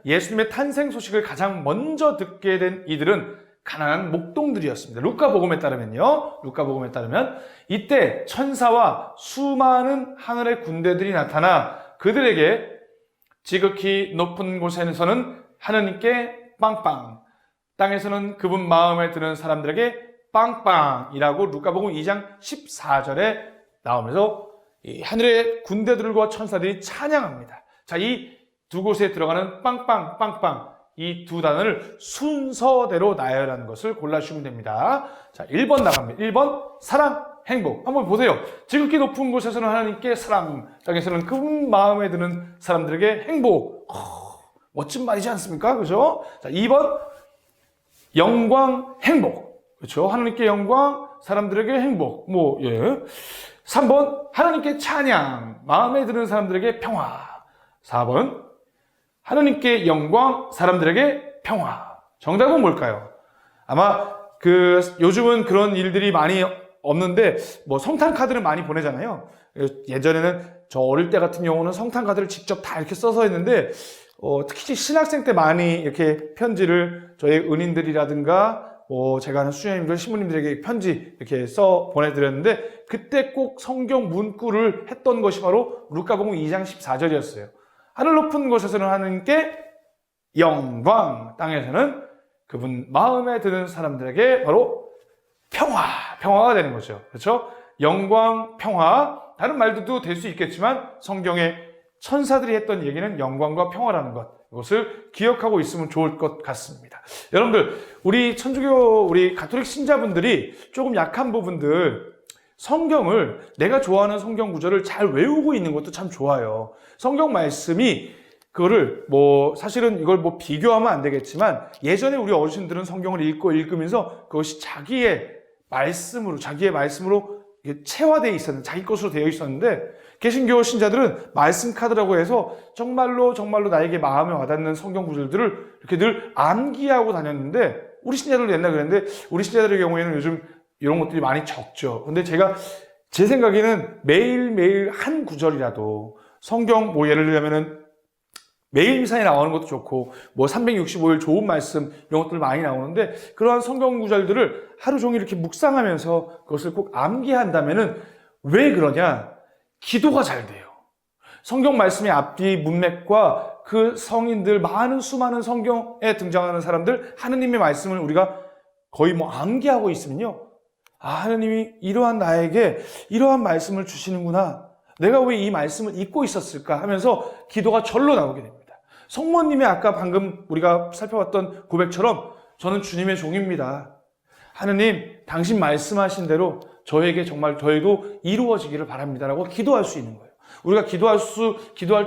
예수님의 탄생 소식을 가장 먼저 듣게 된 이들은 가난한 목동들이었습니다. 루카 복음에 따르면 이때 천사와 수많은 하늘의 군대들이 나타나 그들에게 지극히 높은 곳에서는 하느님께 빵빵, 땅에서는 그분 마음에 드는 사람들에게 빵빵이라고 루카복음 2장 14절에 나오면서 이 하늘의 군대들과 천사들이 찬양합니다. 자, 이 두 곳에 들어가는 빵빵, 빵빵, 이 두 단어를 순서대로 나열하는 것을 골라주시면 됩니다. 자, 1번 나갑니다. 1번 사랑, 행복. 한번 보세요. 지극히 높은 곳에서는 하나님께 사랑, 땅에서는 그분 마음에 드는 사람들에게 행복. 멋진 말이지 않습니까? 그죠? 자, 2번 영광, 행복. 그렇죠? 하나님께 영광, 사람들에게 행복. 3번 하나님께 찬양, 마음에 드는 사람들에게 평화. 4번 하나님께 영광, 사람들에게 평화. 정답은 뭘까요? 아마 요즘은 그런 일들이 많이 없는데 성탄 카드를 많이 보내잖아요. 예전에는 저 어릴 때 같은 경우는 성탄 카드를 직접 다 이렇게 써서 했는데 특히 신학생 때 많이 이렇게 편지를 저희 은인들이라든가 제가 아는 수녀님들, 신부님들에게 편지 이렇게 써 보내드렸는데 그때 꼭 성경 문구를 했던 것이 바로 루카복음 2장 14절이었어요. 하늘 높은 곳에서는 하나님께 영광, 땅에서는 그분 마음에 드는 사람들에게 바로 평화가 되는 거죠. 그렇죠? 영광, 평화, 다른 말들도 될 수 있겠지만 성경에 천사들이 했던 얘기는 영광과 평화라는 것, 이것을 기억하고 있으면 좋을 것 같습니다. 여러분들, 우리 천주교, 우리 가톨릭 신자분들이 조금 약한 부분들, 성경을 내가 좋아하는 성경 구절을 잘 외우고 있는 것도 참 좋아요. 성경 말씀이 그거를 사실은 이걸 비교하면 안 되겠지만 예전에 우리 어르신들은 성경을 읽으면서 그것이 자기의 말씀으로 체화되어 있었는데, 자기 것으로 되어 있었는데, 개신교 신자들은 말씀 카드라고 해서 정말로 나에게 마음에 와닿는 성경 구절들을 이렇게 늘 암기하고 다녔는데, 우리 신자들도 옛날에 그랬는데, 우리 신자들의 경우에는 요즘 이런 것들이 많이 적죠. 근데 제 생각에는 매일매일 한 구절이라도 성경, 예를 들자면은 매일 미사에 나오는 것도 좋고 365일 좋은 말씀 이런 것들 많이 나오는데 그러한 성경 구절들을 하루 종일 이렇게 묵상하면서 그것을 꼭 암기한다면은 왜 그러냐? 기도가 잘 돼요. 성경 말씀의 앞뒤 문맥과 그 성인들 수많은 성경에 등장하는 사람들 하느님의 말씀을 우리가 거의 암기하고 있으면요. 하느님이 이러한 나에게 이러한 말씀을 주시는구나. 내가 왜 이 말씀을 잊고 있었을까 하면서 기도가 절로 나오게 됩니다. 성모님의 아까 방금 우리가 살펴봤던 고백처럼 저는 주님의 종입니다. 하느님, 당신 말씀하신 대로 저에도 이루어지기를 바랍니다라고 기도할 수 있는 거예요. 우리가 기도할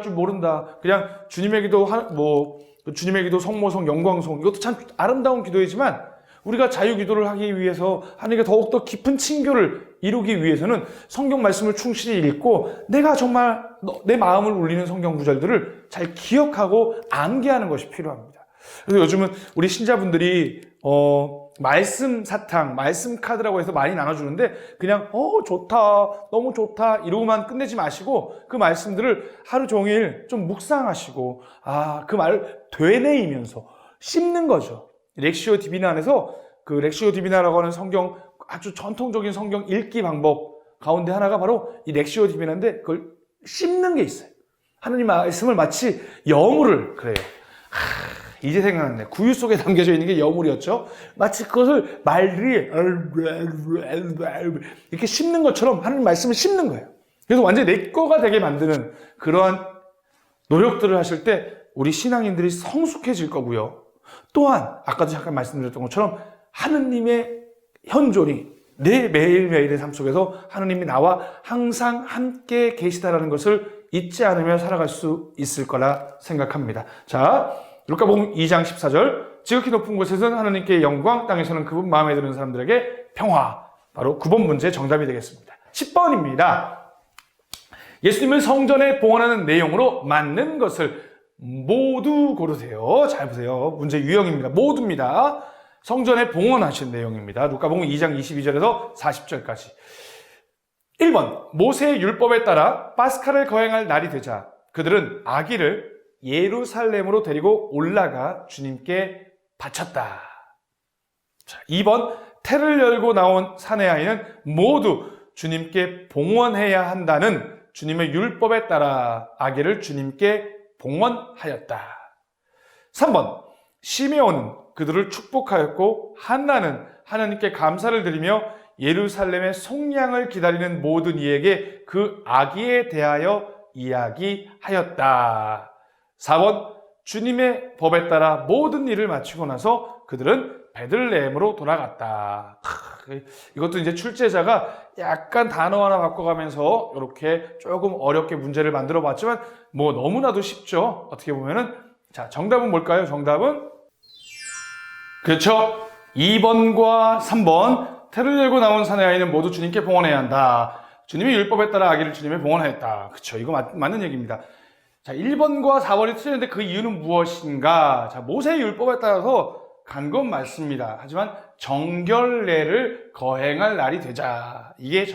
줄 모른다. 그냥 주님의 기도, 성모성, 영광성, 이것도 참 아름다운 기도이지만 우리가 자유기도를 하기 위해서 하나님께 더욱더 깊은 친교를 이루기 위해서는 성경 말씀을 충실히 읽고 내가 정말 내 마음을 울리는 성경 구절들을 잘 기억하고 암기하는 것이 필요합니다. 그래서 요즘은 우리 신자분들이 말씀 사탕, 말씀 카드라고 해서 많이 나눠주는데 그냥 좋다, 너무 좋다 이러고만 끝내지 마시고 그 말씀들을 하루 종일 좀 묵상하시고 그 말을 되뇌이면서 씹는 거죠. 렉시오 디비나 안에서 그 렉시오 디비나라고 하는 성경 아주 전통적인 성경 읽기 방법 가운데 하나가 바로 이 렉시오 디비나인데 그걸 씹는 게 있어요. 하느님 말씀을 마치 여물을 그래요. 이제 생각났네. 구유 속에 담겨져 있는 게 여물이었죠. 마치 그것을 말들이 이렇게 씹는 것처럼 하느님 말씀을 씹는 거예요. 그래서 완전히 내 거가 되게 만드는 그러한 노력들을 하실 때 우리 신앙인들이 성숙해질 거고요. 또한 아까도 잠깐 말씀드렸던 것처럼 하느님의 현존이 내 매일매일의 삶 속에서 하느님이 나와 항상 함께 계시다라는 것을 잊지 않으며 살아갈 수 있을 거라 생각합니다. 자, 루카복음 2장 14절 지극히 높은 곳에서는 하느님께 영광, 땅에서는 그분 마음에 드는 사람들에게 평화. 바로 9번 문제 정답이 되겠습니다. 10번입니다. 예수님을 성전에 봉헌하는 내용으로 맞는 것을 모두 고르세요. 잘 보세요. 문제 유형입니다. 모두입니다. 성전에 봉헌하신 내용입니다. 루카복음 2장 22절에서 40절까지. 1번, 모세의 율법에 따라 파스카를 거행할 날이 되자 그들은 아기를 예루살렘으로 데리고 올라가 주님께 바쳤다. 자, 2번, 태를 열고 나온 사내 아이는 모두 주님께 봉헌해야 한다는 주님의 율법에 따라 아기를 주님께 봉헌하였다. 3번, 시메온은 그들을 축복하였고 한나는 하나님께 감사를 드리며 예루살렘의 속량을 기다리는 모든 이에게 그 아기에 대하여 이야기하였다. 4번, 주님의 법에 따라 모든 일을 마치고 나서 그들은 베들레헴으로 돌아갔다. 이것도 이제 출제자가 약간 단어 하나 바꿔가면서 이렇게 조금 어렵게 문제를 만들어 봤지만 뭐 너무나도 쉽죠. 어떻게 보면은. 자, 정답은 뭘까요? 정답은 그렇죠. 2번과 3번. 태를 열고 나온 사내 아이는 모두 주님께 봉헌해야 한다. 주님의 율법에 따라 아기를 주님에 봉헌하였다. 그렇죠. 이거 맞는 얘기입니다. 자, 1번과 4번이 틀렸는데 그 이유는 무엇인가? 자, 모세의 율법에 따라서 간 건 맞습니다. 하지만 정결례를 거행할 날이 되자. 이게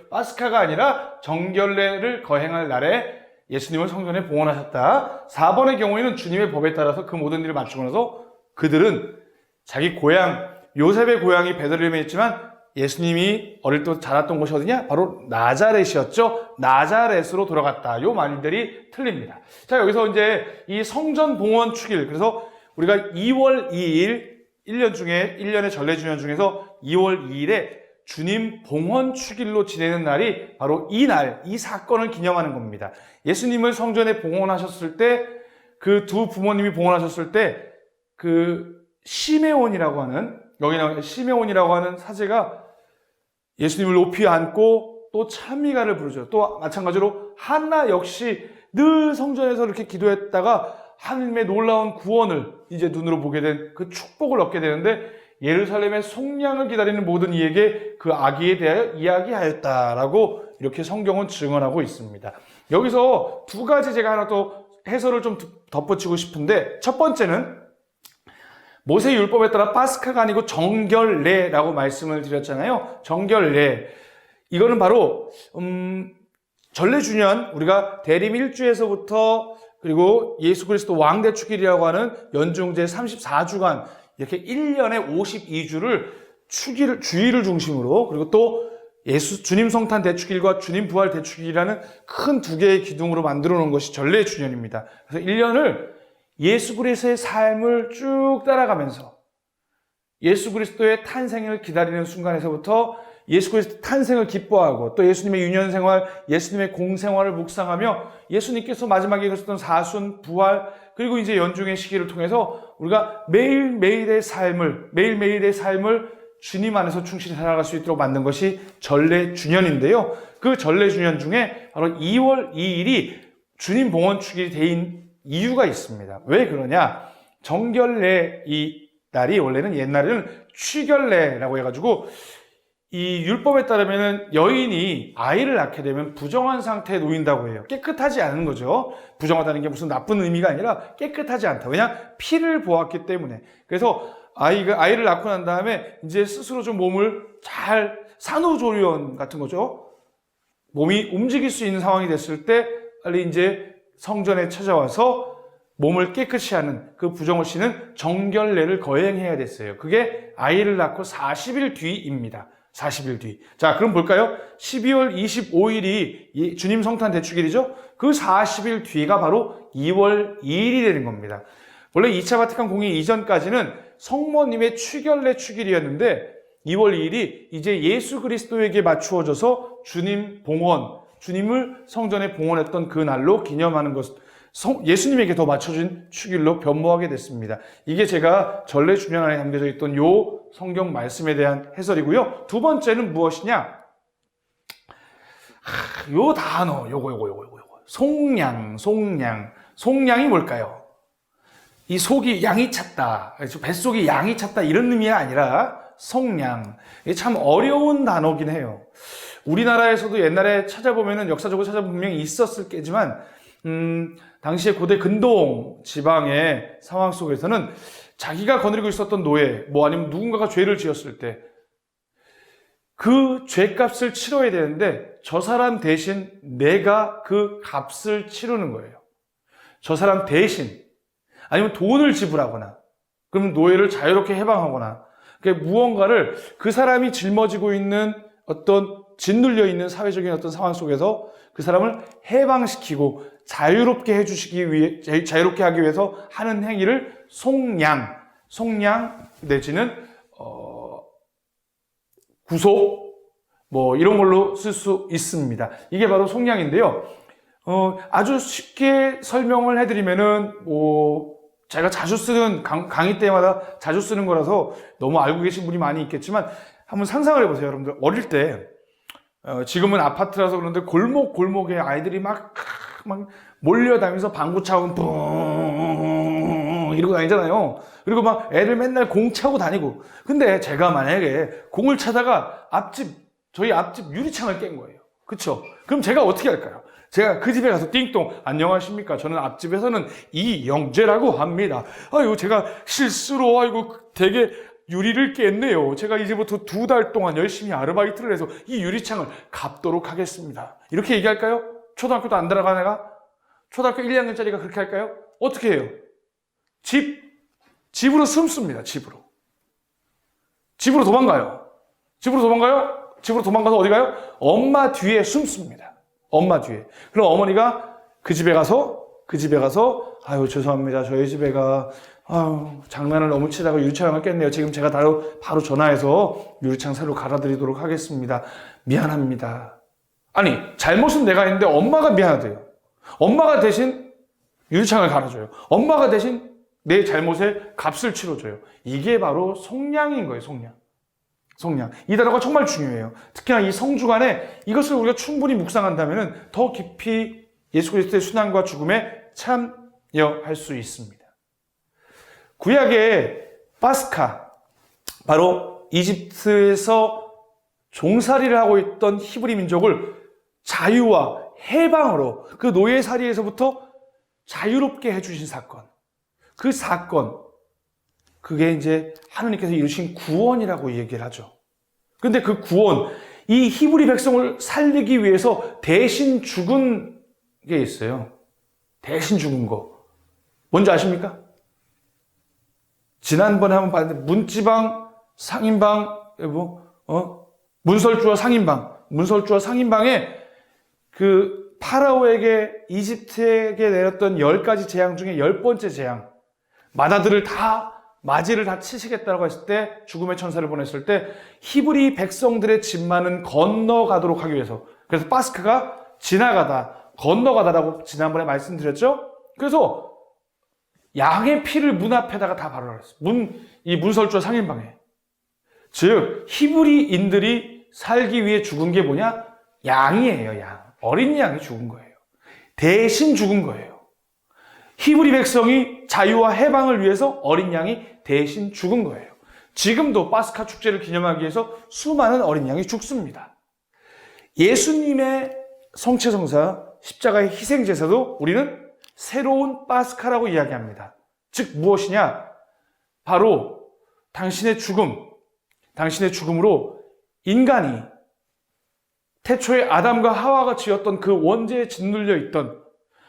파스카가 아니라 정결례를 거행할 날에 예수님을 성전에 봉헌하셨다. 4번의 경우에는 주님의 법에 따라서 그 모든 일을 마치고 나서 그들은 자기 고향, 요셉의 고향이 베들레헴에 있지만 예수님이 어릴 때 자랐던 곳이 어디냐? 바로 나자렛이었죠. 나자렛으로 돌아갔다. 요 말들이 틀립니다. 자, 여기서 이제 이 성전 봉헌 축일, 그래서 우리가 2월 2일 1년의 전례주년 중에서 2월 2일에 주님 봉헌 축일로 지내는 날이 바로 이 날, 이 사건을 기념하는 겁니다. 예수님을 성전에 봉헌하셨을 때, 그 두 부모님이 봉헌하셨을 때, 그 시메온이라고 하는, 여기 나오는 시메온이라고 하는 사제가 예수님을 높이 안고 또 찬미가를 부르죠. 또 마찬가지로 한나 역시 늘 성전에서 이렇게 기도했다가 하느님의 놀라운 구원을 이제 눈으로 보게 된 그 축복을 얻게 되는데 예루살렘의 속량을 기다리는 모든 이에게 그 아기에 대하여 이야기하였다라고 이렇게 성경은 증언하고 있습니다. 여기서 두 가지 제가 하나 또 해설을 좀 덧붙이고 싶은데, 첫 번째는 모세 율법에 따라 파스카가 아니고 정결례라고 말씀을 드렸잖아요. 정결례. 이거는 바로 전례주년, 우리가 대림 1주에서부터 그리고 예수 그리스도 왕대축일이라고 하는 연중제 34주간 이렇게 1년에 52주를 주일을 중심으로, 그리고 또 주님 성탄 대축일과 주님 부활 대축일이라는 큰 두 개의 기둥으로 만들어 놓은 것이 전례주년입니다. 그래서 1년을 예수 그리스도의 삶을 쭉 따라가면서 예수 그리스도의 탄생을 기다리는 순간에서부터 예수 그리스도 탄생을 기뻐하고 또 예수님의 유년 생활, 예수님의 공생활을 묵상하며 예수님께서 마지막에 이루셨던 사순, 부활, 그리고 이제 연중의 시기를 통해서 우리가 매일매일의 삶을 주님 안에서 충실히 살아갈 수 있도록 만든 것이 전례주년인데요. 그 전례주년 중에 바로 2월 2일이 주님 봉헌 축일이 되는 이유가 있습니다. 왜 그러냐? 정결례 이 날이 원래는 옛날에는 취결례라고 해가지고 이 율법에 따르면 여인이 아이를 낳게 되면 부정한 상태에 놓인다고 해요. 깨끗하지 않은 거죠. 부정하다는 게 무슨 나쁜 의미가 아니라 깨끗하지 않다. 왜냐? 피를 보았기 때문에. 그래서 아이를 낳고 난 다음에 이제 스스로 좀 몸을 잘 산후조리원 같은 거죠. 몸이 움직일 수 있는 상황이 됐을 때 빨리 이제 성전에 찾아와서 몸을 깨끗이 하는 그 부정을 씌는 정결례를 거행해야 됐어요. 그게 아이를 낳고 40일 뒤입니다. 40일 뒤. 자, 그럼 볼까요? 12월 25일이 주님 성탄 대축일이죠? 그 40일 뒤가 바로 2월 2일이 되는 겁니다. 원래 2차 바티칸 공의 이전까지는 성모님의 추결례 축일이었는데 2월 2일이 이제 예수 그리스도에게 맞추어져서 주님 봉헌, 주님을 성전에 봉헌했던 그 날로 기념하는 것, 예수님에게 더 맞춰진 축일로 변모하게 됐습니다. 이게 제가 전례 주면 안에 담겨져 있던 요 성경 말씀에 대한 해설이고요. 두 번째는 무엇이냐? 요 단어, 요거. 속량. 속량이 뭘까요? 이 속이 양이 찼다, 뱃속이 양이 찼다 이런 의미가 아니라 속량. 이게 참 어려운 단어긴 해요. 우리나라에서도 옛날에 찾아보면은 역사적으로 찾아보면 분명히 있었을 게지만 당시에 고대 근동 지방의 상황 속에서는 자기가 거느리고 있었던 노예, 아니면 누군가가 죄를 지었을 때 그 죄값을 치러야 되는데 저 사람 대신 내가 그 값을 치르는 거예요. 저 사람 대신. 아니면 돈을 지불하거나, 그러면 노예를 자유롭게 해방하거나, 무언가를 그 사람이 짊어지고 있는 어떤 짓눌려 있는 사회적인 어떤 상황 속에서 그 사람을 해방시키고 자유롭게 해주시기 위해, 자유롭게 하기 위해서 하는 행위를 속량 내지는 구속 이런 걸로 쓸 수 있습니다. 이게 바로 속량인데요. 아주 쉽게 설명을 해드리면은 제가 자주 쓰는 강의 때마다 자주 쓰는 거라서 너무 알고 계신 분이 많이 있겠지만 한번 상상을 해보세요. 여러분들 어릴 때 지금은 아파트라서 그런데 골목에 아이들이 막 몰려다니면서 방구 차고 뿡 이러고 다니잖아요. 그리고 막 애들 맨날 공 차고 다니고. 근데 제가 만약에 공을 차다가 저희 앞집 유리창을 깬 거예요. 그쵸? 그럼 제가 어떻게 할까요? 제가 그 집에 가서 띵동, 안녕하십니까? 저는 앞집에서는 이영재라고 합니다. 제가 실수로, 되게 유리를 깼네요. 제가 이제부터 2달 동안 열심히 아르바이트를 해서 이 유리창을 갚도록 하겠습니다. 이렇게 얘기할까요? 초등학교도 안 들어가 내가? 초등학교 1, 2학년짜리가 그렇게 할까요? 어떻게 해요? 집으로 숨습니다. 집으로 도망가요. 집으로 도망가서 어디 가요? 엄마 뒤에 숨습니다. 엄마 뒤에. 그럼 어머니가 그 집에 가서 죄송합니다. 저희 집에가 장난을 너무 치다가 유리창을 깼네요. 지금 제가 바로 전화해서 유리창 새로 갈아드리도록 하겠습니다. 미안합니다. 아니, 잘못은 내가 했는데 엄마가 미안하대요. 엄마가 대신 유리창을 갈아줘요. 엄마가 대신 내 잘못에 값을 치러줘요. 이게 바로 속량인 거예요. 속량. 이 단어가 정말 중요해요. 특히나 이 성주간에 이것을 우리가 충분히 묵상한다면 더 깊이 예수 그리스도의 순환과 죽음에 참여할 수 있습니다. 구약의 파스카, 바로 이집트에서 종살이를 하고 있던 히브리 민족을 자유와 해방으로, 그 노예살이에서부터 자유롭게 해주신 사건. 그 사건, 그게 이제 하나님께서 이루신 구원이라고 얘기를 하죠. 근데 그 구원, 이 히브리 백성을 살리기 위해서 대신 죽은 게 있어요. 대신 죽은 거. 뭔지 아십니까? 지난번에 한번 봤는데, 문지방, 상인방, 문설주와 상인방에 그 파라오에게 이집트에게 내렸던 10가지 재앙 중에 10번째 재앙. 마다들을 맞이를 다 치시겠다고 했을 때, 죽음의 천사를 보냈을 때 히브리 백성들의 집만은 건너가도록 하기 위해서. 그래서 파스카가 건너가다라고 지난번에 말씀드렸죠. 그래서 양의 피를 문 앞에다가 다 발라놨어요. 이 문설주와 상인방에. 즉 히브리인들이 살기 위해 죽은 게 뭐냐? 양이에요. 양. 어린 양이 죽은 거예요. 대신 죽은 거예요. 히브리 백성이 자유와 해방을 위해서 어린 양이 대신 죽은 거예요. 지금도 파스카 축제를 기념하기 위해서 수많은 어린 양이 죽습니다. 예수님의 성체성사, 십자가의 희생제사도 우리는 새로운 파스카라고 이야기합니다. 즉 무엇이냐? 바로 당신의 죽음으로 인간이 태초에 아담과 하와가 지었던 그 원죄에 짓눌려 있던,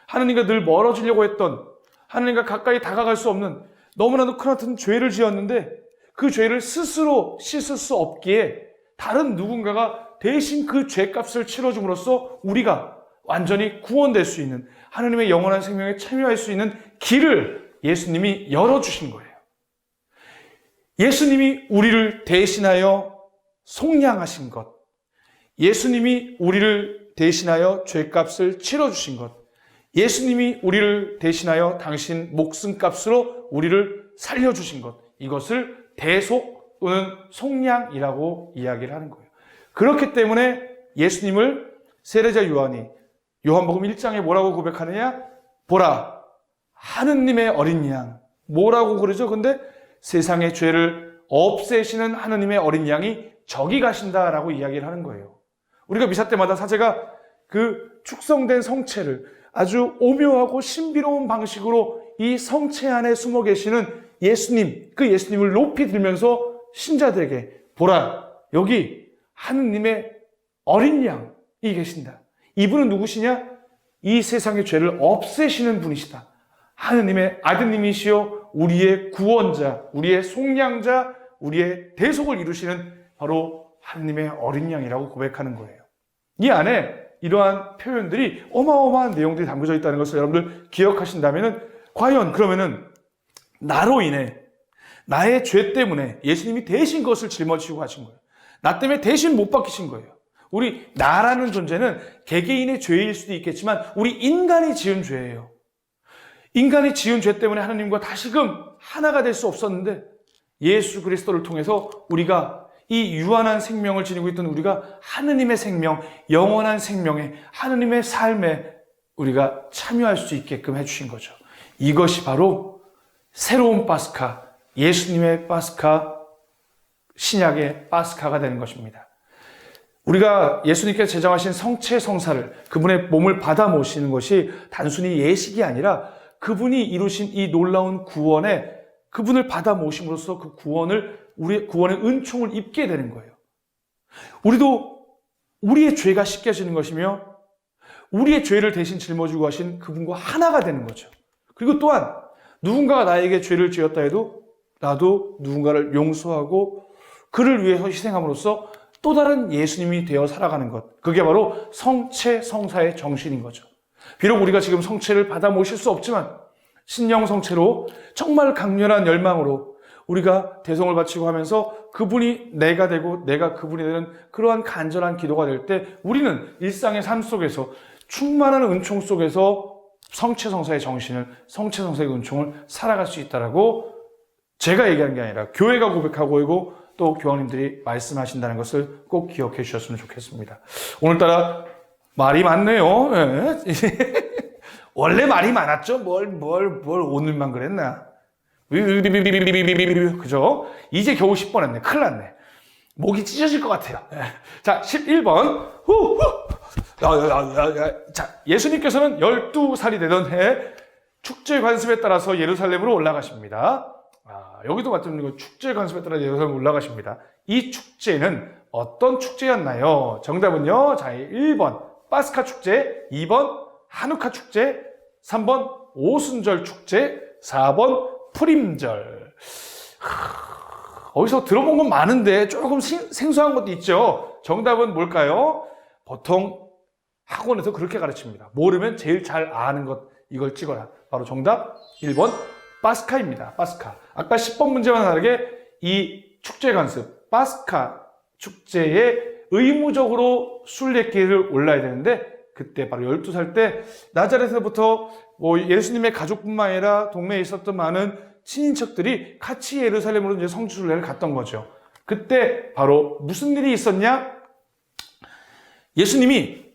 하느님과 늘 멀어지려고 했던, 하느님과 가까이 다가갈 수 없는 너무나도 크나큰 죄를 지었는데, 그 죄를 스스로 씻을 수 없기에 다른 누군가가 대신 그 죄값을 치러줌으로써 우리가 완전히 구원될 수 있는, 하느님의 영원한 생명에 참여할 수 있는 길을 예수님이 열어주신 거예요. 예수님이 우리를 대신하여 속량하신 것, 예수님이 우리를 대신하여 죄값을 치러주신 것, 예수님이 우리를 대신하여 당신 목숨값으로 우리를 살려주신 것, 이것을 대속 또는 속량이라고 이야기를 하는 거예요. 그렇기 때문에 예수님을 세례자 요한이 요한복음 1장에 뭐라고 고백하느냐? 보라, 하느님의 어린 양. 뭐라고 그러죠? 근데 세상의 죄를 없애시는 하느님의 어린 양이 저기 가신다라고 이야기를 하는 거예요. 우리가 미사 때마다 사제가 그 축성된 성체를 아주 오묘하고 신비로운 방식으로 이 성체 안에 숨어 계시는 예수님, 그 예수님을 높이 들면서 신자들에게 보라, 여기 하느님의 어린 양이 계신다. 이분은 누구시냐? 이 세상의 죄를 없애시는 분이시다. 하느님의 아드님이시요 우리의 구원자, 우리의 속량자, 우리의 대속을 이루시는 바로 하느님의 어린 양이라고 고백하는 거예요. 이 안에 이러한 표현들이 어마어마한 내용들이 담겨져 있다는 것을 여러분들 기억하신다면, 과연 그러면은 나로 인해, 나의 죄 때문에 예수님이 대신 그것을 짊어지시고 하신 거예요. 나 때문에 대신 못 박히신 거예요. 우리 나라는 존재는 개개인의 죄일 수도 있겠지만 우리 인간이 지은 죄예요. 인간이 지은 죄 때문에 하나님과 다시금 하나가 될 수 없었는데, 예수 그리스도를 통해서 우리가 이 유한한 생명을 지니고 있던 우리가 하느님의 생명, 영원한 생명에, 하느님의 삶에 우리가 참여할 수 있게끔 해주신 거죠. 이것이 바로 새로운 파스카, 예수님의 파스카, 신약의 파스카가 되는 것입니다. 우리가 예수님께서 제정하신 성체 성사를, 그분의 몸을 받아 모시는 것이 단순히 예식이 아니라 그분이 이루신 이 놀라운 구원에, 그분을 받아 모심으로써 그 우리의 구원의 은총을 입게 되는 거예요. 우리도 우리의 죄가 씻겨지는 것이며, 우리의 죄를 대신 짊어지고 하신 그분과 하나가 되는 거죠. 그리고 또한 누군가가 나에게 죄를 지었다 해도 나도 누군가를 용서하고 그를 위해서 희생함으로써 또 다른 예수님이 되어 살아가는 것, 그게 바로 성체 성사의 정신인 거죠. 비록 우리가 지금 성체를 받아 모실 수 없지만 신령 성체로 정말 강렬한 열망으로 우리가 대성을 바치고 하면서 그분이 내가 되고 내가 그분이 되는 그러한 간절한 기도가 될 때, 우리는 일상의 삶 속에서 충만한 은총 속에서 성체 성사의 정신을, 성체 성사의 은총을 살아갈 수 있다라고 제가 얘기하는 게 아니라 교회가 고백하고 있고 또 교황님들이 말씀하신다는 것을 꼭 기억해 주셨으면 좋겠습니다. 오늘따라 말이 많네요. 네. 원래 말이 많았죠. 뭘 오늘만 그랬나? 그죠? 이제 겨우 10번 했네. 큰일 났네. 목이 찢어질 것 같아요. 자, 11번. 자, 예수님께서는 12살이 되던 해 축제 관습에 따라서 예루살렘으로 올라가십니다. 여기도 마찬가지로 축제 관습에 따라 예루살렘 올라가십니다. 이 축제는 어떤 축제였나요? 정답은요. 자, 1번 파스카 축제, 2번 하누카 축제, 3번 오순절 축제, 4번 푸림절. 어디서 들어본 건 많은데 조금 생소한 것도 있죠. 정답은 뭘까요? 보통 학원에서 그렇게 가르칩니다. 모르면 제일 잘 아는 것, 이걸 찍어라. 바로 정답 1번 파스카입니다. 파스카. 아까 10번 문제와는 다르게 이 축제 관습, 파스카 축제에 의무적으로 순례길을 올라야 되는데, 그때 바로 12살 때 나자렛에서부터 예수님의 가족뿐만 아니라 동네에 있었던 많은 친인척들이 같이 예루살렘으로 이제 성지순례를 갔던 거죠. 그때 바로 무슨 일이 있었냐? 예수님이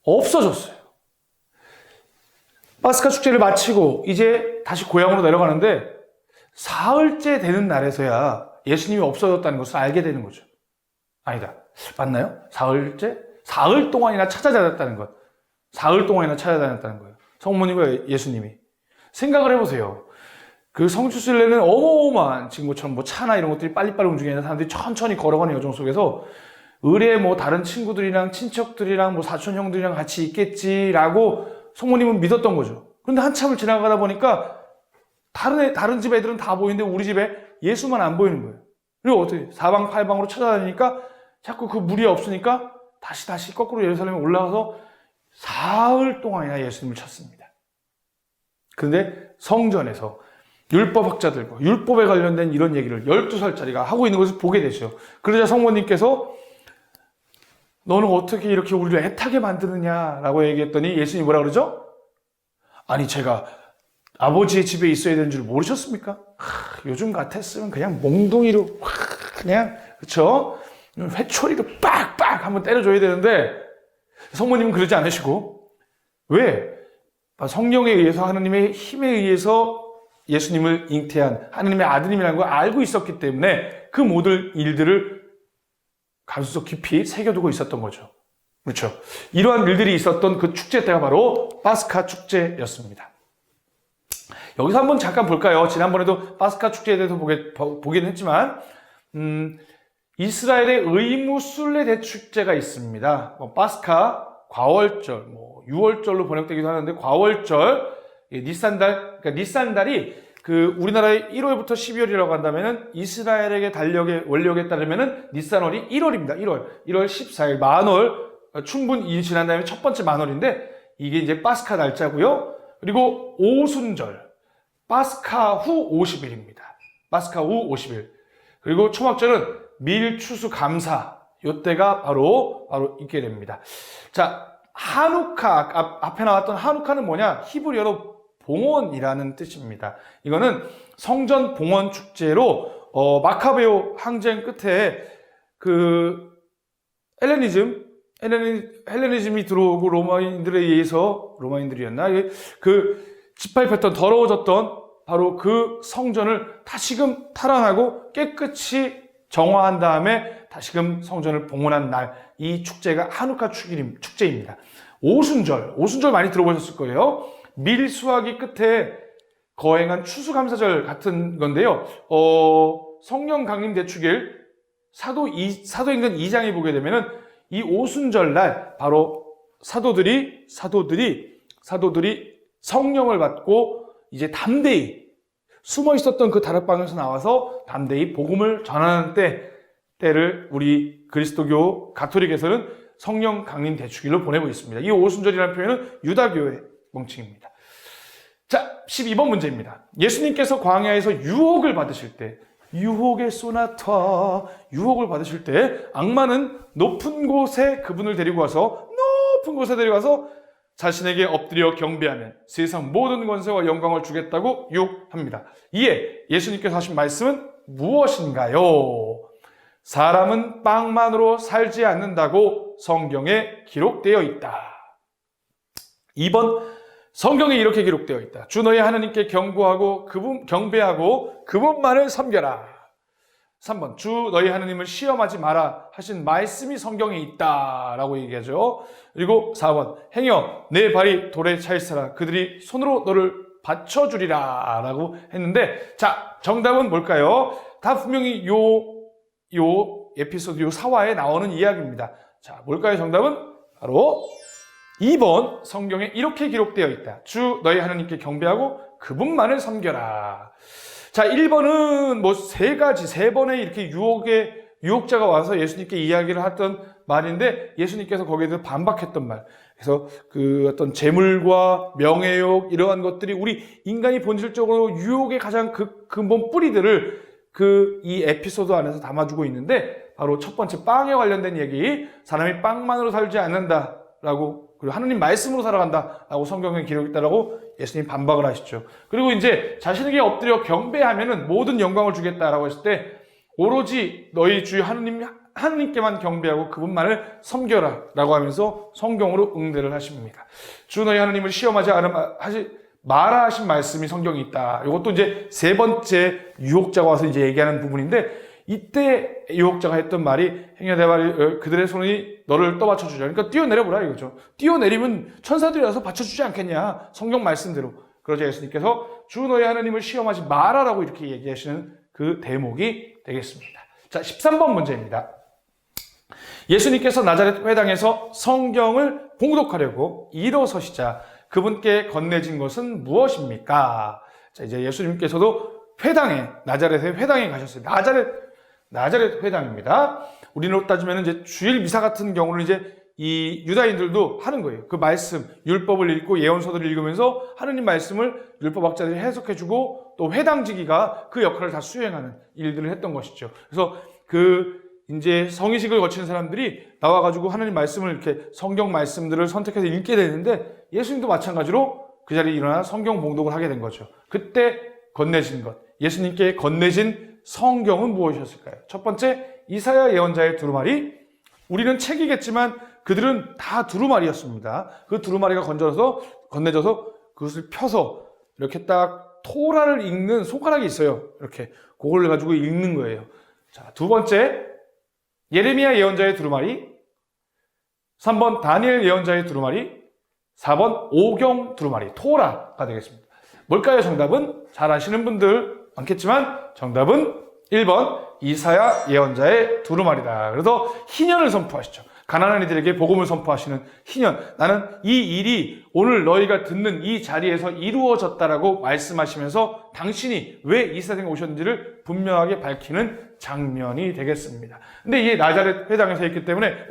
없어졌어요. 파스카 축제를 마치고 이제 다시 고향으로 내려가는데 사흘째 되는 날에서야 예수님이 없어졌다는 것을 알게 되는 거죠. 아니다. 맞나요? 사흘째? 사흘 동안이나 찾아다녔다는 것. 사흘 동안이나 찾아다녔다는 거예요. 성모님과 예수님이. 생각을 해보세요. 그 성지순례는 어마어마한 지금 것처럼 뭐 차나 이런 것들이 빨리빨리 움직이는 사람들이 천천히 걸어가는 여정 속에서 을에 뭐 다른 친구들이랑 친척들이랑 뭐 사촌 형들이랑 같이 있겠지라고 성모님은 믿었던 거죠. 그런데 한참을 지나가다 보니까 다른 집 애들은 다 보이는데 우리 집에 예수만 안 보이는 거예요. 그리고 어떻게 사방팔방으로 찾아다니니까 자꾸 그 물이 없으니까 다시 거꾸로 예루살렘에 올라가서 사흘 동안이나 예수님을 찾습니다. 그런데 성전에서 율법학자들과 율법에 관련된 이런 얘기를 12살짜리가 하고 있는 것을 보게 되죠. 그러자 성모님께서 너는 어떻게 이렇게 우리를 애타게 만드느냐라고 얘기했더니 예수님이 뭐라 그러죠? 아니 제가 아버지의 집에 있어야 되는 줄 모르셨습니까? 요즘 같았으면 그냥 몽둥이로 그냥 그쵸? 회초리로 빡빡 한번 때려줘야 되는데 성모님은 그러지 않으시고 왜? 성령에 의해서 하나님의 힘에 의해서 예수님을 잉태한 하나님의 아드님이라는 걸 알고 있었기 때문에 그 모든 일들을 가슴속 깊이 새겨두고 있었던 거죠. 그렇죠. 이러한 일들이 있었던 그 축제 때가 바로 파스카 축제였습니다. 여기서 한번 잠깐 볼까요? 지난번에도 파스카 축제에 대해서 보긴 했지만 이스라엘의 의무 순례 대축제가 있습니다. 파스카, 과월절, 유월절로 번역되기도 하는데 과월절, 니산달, 그러니까 니산달이 그 우리나라의 1월부터 12월이라고 한다면은 이스라엘에게 원력에 따르면은 니산월이 1월입니다. 1월 14일 만월 충분히 지난 다음에 첫 번째 만월인데 이게 이제 파스카 날짜고요. 그리고 오순절 파스카 후 50일입니다. 파스카 후 50일. 그리고 초막절은 밀추수 감사 요때가 바로 있게 됩니다. 자, 하누카 앞에 나왔던 하누카는 뭐냐? 히브리어로 봉헌이라는 뜻입니다. 이거는 성전 봉헌 축제로 마카베오 항쟁 끝에 그 헬레니즘이 들어오고 로마인들이었나? 그 짓밟혔던 더러워졌던 바로 그 성전을 다시금 탈환하고 깨끗이 정화한 다음에 다시금 성전을 봉헌한 날, 이 축제가 하누카 축제입니다. 오순절 많이 들어보셨을 거예요. 밀수하기 끝에 거행한 추수감사절 같은 건데요. 성령 강림 대축일 사도행전 2장에 보게 되면은 이 오순절 날 바로 사도들이 성령을 받고 이제 담대히 숨어 있었던 그 다락방에서 나와서 담대히 복음을 전하는 때를 우리 그리스도교 가톨릭에서는 성령 강림 대축일로 보내고 있습니다. 이 오순절이라는 표현은 유다교의 명칭입니다. 자, 12번 문제입니다. 예수님께서 광야에서 유혹을 받으실 때, 유혹의 소나타, 유혹을 받으실 때 악마는 높은 곳에 그분을 데리고 와서 자신에게 엎드려 경배하면 세상 모든 권세와 영광을 주겠다고 유혹합니다. 이에 예수님께서 하신 말씀은 무엇인가요? 사람은 빵만으로 살지 않는다고 성경에 기록되어 있다. 2번, 성경에 이렇게 기록되어 있다. 주 너의 하나님께 경배하고 그분만을 섬겨라. 3번, 주 너희 하나님을 시험하지 마라 하신 말씀이 성경에 있다라고 얘기하죠. 그리고 4번, 행여 내 발이 돌에 차있으라 그들이 손으로 너를 받쳐주리라 라고 했는데, 자, 정답은 뭘까요? 다 분명히 요 에피소드, 요 사화에 나오는 이야기입니다. 자, 뭘까요? 정답은 바로 2번, 성경에 이렇게 기록되어 있다. 주 너희 하나님께 경배하고 그분만을 섬겨라. 자, 1번은 세 번의 이렇게 유혹자가 와서 예수님께 이야기를 했던 말인데 예수님께서 거기에 대해서 반박했던 말. 그래서 그 어떤 재물과 명예욕 이러한 것들이 우리 인간이 본질적으로 유혹의 가장 근본 뿌리들을 이 에피소드 안에서 담아주고 있는데 바로 첫 번째 빵에 관련된 얘기, 사람이 빵만으로 살지 않는다라고, 그리고 하느님 말씀으로 살아간다라고 성경에 기록했다라고 예수님 반박을 하시죠. 그리고 이제 자신에게 엎드려 경배하면은 모든 영광을 주겠다라고 했을 때 오로지 너희 주 하느님께만 경배하고 그분만을 섬겨라라고 하면서 성경으로 응대를 하십니다. 주 너희 하느님을 시험하지 마라 하신 말씀이 성경에 있다. 이것도 이제 세 번째 유혹자가 와서 이제 얘기하는 부분인데, 이때 유혹자가 했던 말이 행여 내 발이 그들의 손이 너를 떠받쳐주자. 그러니까 뛰어내려보라 이거죠. 뛰어내리면 천사들이 와서 받쳐주지 않겠냐. 성경 말씀대로. 그러자 예수님께서 주 너의 하나님을 시험하지 마라라고 이렇게 얘기하시는 그 대목이 되겠습니다. 자, 13번 문제입니다. 예수님께서 나자렛 회당에서 성경을 봉독하려고 일어서시자 그분께 건네진 것은 무엇입니까? 자, 이제 예수님께서도 나자렛의 회당에 가셨어요. 나자렛 회당입니다. 우리로 따지면 이제 주일 미사 같은 경우는 이제 이 유다인들도 하는 거예요. 그 말씀, 율법을 읽고 예언서들을 읽으면서 하느님 말씀을 율법학자들이 해석해주고 또 회당지기가 그 역할을 다 수행하는 일들을 했던 것이죠. 그래서 이제 성의식을 거치는 사람들이 나와가지고 하느님 말씀을 이렇게 성경 말씀들을 선택해서 읽게 되는데 예수님도 마찬가지로 그 자리에 일어나 성경 봉독을 하게 된 거죠. 그때 건네진 것, 예수님께 건네진 성경은 무엇이었을까요? 첫 번째, 이사야 예언자의 두루마리. 우리는 책이겠지만 그들은 다 두루마리였습니다. 그 두루마리가 건네져서 그것을 펴서 이렇게 딱 토라를 읽는 손가락이 있어요. 이렇게 그걸 가지고 읽는 거예요. 자, 두 번째, 예레미야 예언자의 두루마리. 3번 다니엘 예언자의 두루마리. 4번 오경 두루마리, 토라가 되겠습니다. 뭘까요? 정답은 잘 아시는 분들 많겠지만 정답은 1번 이사야 예언자의 두루마리다. 그래서 희년을 선포하시죠. 가난한 이들에게 복음을 선포하시는 희년. 나는 이 일이 오늘 너희가 듣는 이 자리에서 이루어졌다라고 말씀하시면서 당신이 왜 이 세상에 오셨는지를 분명하게 밝히는 장면이 되겠습니다. 근데 이게 나자렛 회당에서 했기 때문에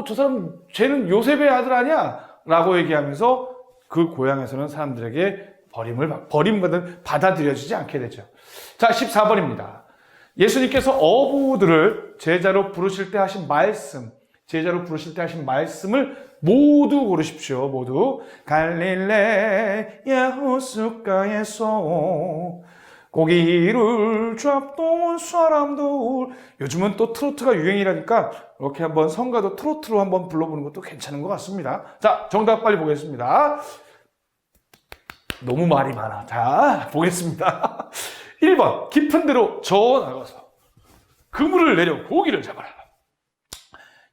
저 사람 쟤는 요셉의 아들 아니야? 라고 얘기하면서 그 고향에서는 사람들에게 버림받은 받아들여지지 않게 되죠. 자, 14번입니다. 예수님께서 어부들을 제자로 부르실 때 하신 말씀을 모두 고르십시오. 모두. 갈릴레야 호숫가에서 고기를 잡던 사람들. 요즘은 또 트로트가 유행이라니까 이렇게 한번 성가도 트로트로 한번 불러보는 것도 괜찮은 것 같습니다. 자, 정답 빨리 보겠습니다. 너무 말이 많아. 자, 보겠습니다. 1번 깊은 데로 저어나가서 그물을 내려 고기를 잡아라.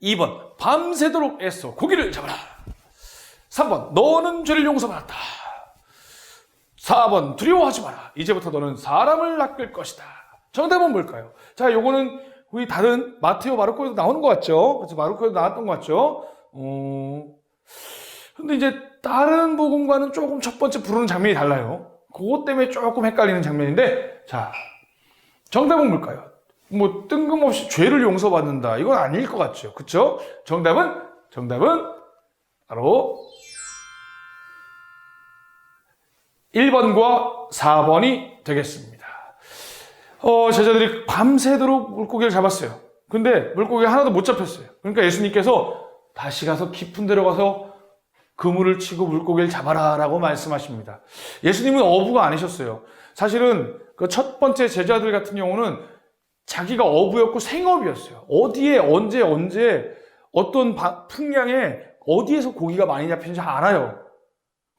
2번 밤새도록 애써 고기를 잡아라. 3번 너는 죄를 용서받았다. 4번 두려워하지 마라. 이제부터 너는 사람을 낚을 것이다. 정답은 뭘까요? 자, 요거는 우리 다른 마테오, 마르코에도 나오는 것 같죠? 그래서 마르코에도 나왔던 것 같죠? 근데 이제 다른 복음과는 조금 첫 번째 부르는 장면이 달라요. 그것 때문에 조금 헷갈리는 장면인데, 자, 정답은 뭘까요? 뭐 뜬금없이 죄를 용서받는다. 이건 아닐 것 같죠? 그쵸? 정답은 바로 1번과 4번이 되겠습니다. 제자들이 밤새도록 물고기를 잡았어요. 근데 물고기가 하나도 못 잡혔어요. 그러니까 예수님께서 다시 가서 깊은 데로 가서 그물을 치고 물고기를 잡아라 라고 말씀하십니다. 예수님은 어부가 아니셨어요. 사실은 그 첫 번째 제자들 같은 경우는 자기가 어부였고 생업이었어요. 어디에 언제 어떤 풍량에 어디에서 고기가 많이 잡히는지 알아요.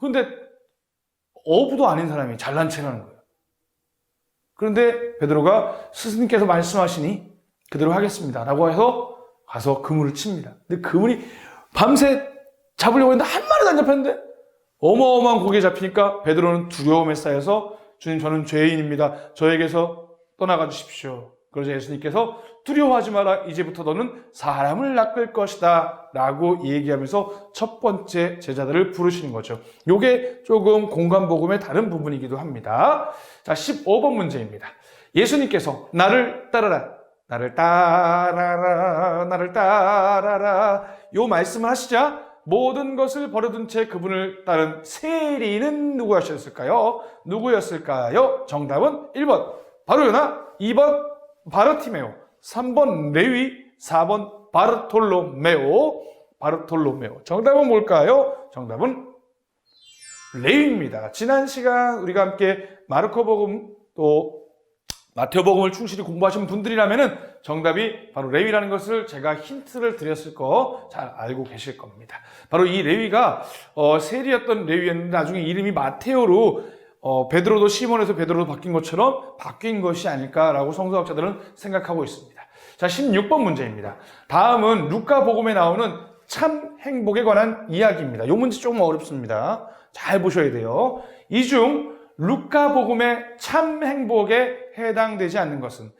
그런데 어부도 아닌 사람이 잘난 체를 하는 거예요. 그런데 베드로가 스승님께서 말씀하시니 그대로 하겠습니다 라고 해서 가서 그물을 칩니다. 근데 그물이 밤새 잡으려고 했는데 한 마리도 안 잡혔는데 어마어마한 고기에 잡히니까 베드로는 두려움에 쌓여서 주님, 저는 죄인입니다. 저에게서 떠나가 주십시오. 그러자 예수님께서 두려워하지 마라. 이제부터 너는 사람을 낚을 것이다 라고 얘기하면서 첫 번째 제자들을 부르시는 거죠. 요게 조금 공간복음의 다른 부분이기도 합니다. 자, 15번 문제입니다. 예수님께서 나를 따라라, 나를 따라라, 나를 따라라 요 말씀을 하시자 모든 것을 버려둔 채 그분을 따른 세리는 누구였을까요? 정답은 1번 바로 요나, 2번 바르티메오, 3번 레위, 4번 바르톨로메오. 정답은 뭘까요? 정답은 레위입니다. 지난 시간 우리가 함께 마르코복음 또 마테오복음을 충실히 공부하신 분들이라면은 정답이 바로 레위라는 것을 제가 힌트를 드렸을 거 잘 알고 계실 겁니다. 바로 이 레위가 세리였던 레위였는데 나중에 이름이 마테오로 베드로도 시몬에서 베드로로 바뀐 것처럼 바뀐 것이 아닐까라고 성서학자들은 생각하고 있습니다. 자, 16번 문제입니다. 다음은 루카복음에 나오는 참 행복에 관한 이야기입니다. 이 문제 조금 어렵습니다. 잘 보셔야 돼요. 이 중 루카복음의 참 행복에 해당되지 않는 것은,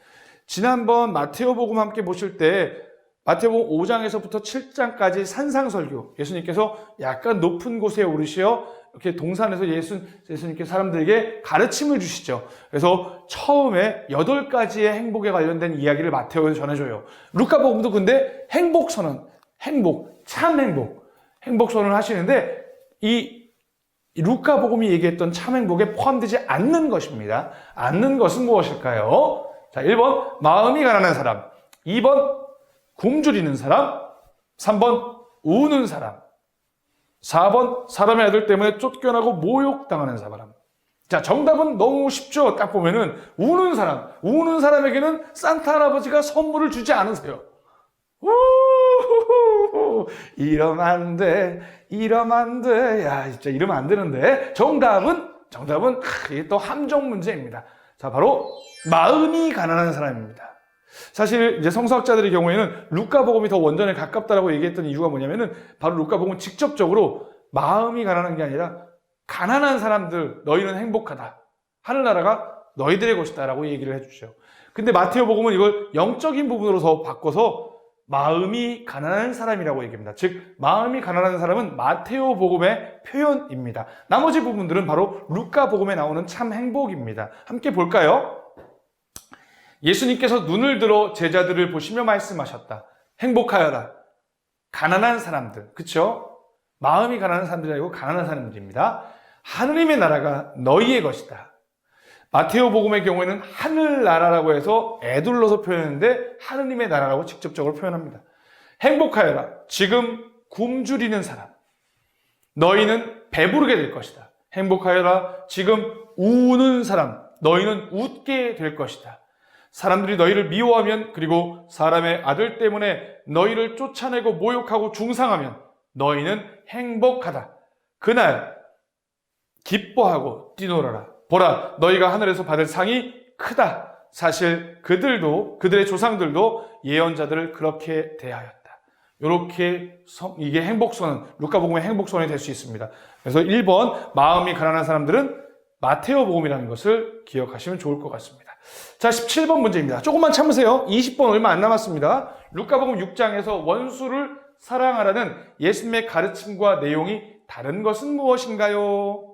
지난번 마테오복음 함께 보실 때 마테오복음 5장에서부터 7장까지 산상설교, 예수님께서 약간 높은 곳에 오르시어 이렇게 동산에서 예수님께 사람들에게 가르침을 주시죠. 그래서 처음에 8가지의 행복에 관련된 이야기를 마테오에서 전해줘요. 루카복음도 근데 행복선언, 참 행복선언을 하시는데, 이 루카복음이 얘기했던 참 행복에 포함되지 않는 것입니다. 않는 것은 무엇일까요? 자, 1번 마음이 가난한 사람, 2번 굶주리는 사람, 3번 우는 사람, 4번 사람의 아들 때문에 쫓겨나고 모욕당하는 사람. 자, 정답은 너무 쉽죠. 딱 보면은 우는 사람에게는 산타 할아버지가 선물을 주지 않으세요. 이러면 안 돼. 야, 진짜 이러면 안 되는데. 정답은 이게 또 함정 문제입니다. 자, 바로 마음이 가난한 사람입니다. 사실 이제 성서학자들의 경우에는 루카복음이 더 원전에 가깝다라고 얘기했던 이유가 뭐냐면은, 바로 루카복음은 직접적으로 마음이 가난한 게 아니라 가난한 사람들, 너희는 행복하다, 하늘나라가 너희들의 것이다라고 얘기를 해주죠. 근데 마테오복음은 이걸 영적인 부분으로 더 바꿔서 마음이 가난한 사람이라고 얘기합니다. 즉, 마음이 가난한 사람은 마테오복음의 표현입니다. 나머지 부분들은 바로 루카복음에 나오는 참 행복입니다. 함께 볼까요? 예수님께서 눈을 들어 제자들을 보시며 말씀하셨다. 행복하여라. 가난한 사람들, 그쵸? 마음이 가난한 사람들이 아니고 가난한 사람들입니다. 하느님의 나라가 너희의 것이다. 마테오복음의 경우에는 하늘나라라고 해서 애둘러서 표현했는데 하느님의 나라라고 직접적으로 표현합니다. 행복하여라. 지금 굶주리는 사람. 너희는 배부르게 될 것이다. 행복하여라. 지금 우는 사람. 너희는 웃게 될 것이다. 사람들이 너희를 미워하면, 그리고 사람의 아들 때문에 너희를 쫓아내고 모욕하고 중상하면 너희는 행복하다. 그날 기뻐하고 뛰놀아라. 보라, 너희가 하늘에서 받을 상이 크다. 사실 그들의 조상들도 예언자들을 그렇게 대하였다. 이렇게 이게 행복선언, 루카복음의 행복선언이 될 수 있습니다. 그래서 1번 마음이 가난한 사람들은 마테오복음이라는 것을 기억하시면 좋을 것 같습니다. 자, 17번 문제입니다. 조금만 참으세요. 20번 얼마 안 남았습니다. 루카복음 6장에서 원수를 사랑하라는 예수님의 가르침과 내용이 다른 것은 무엇인가요?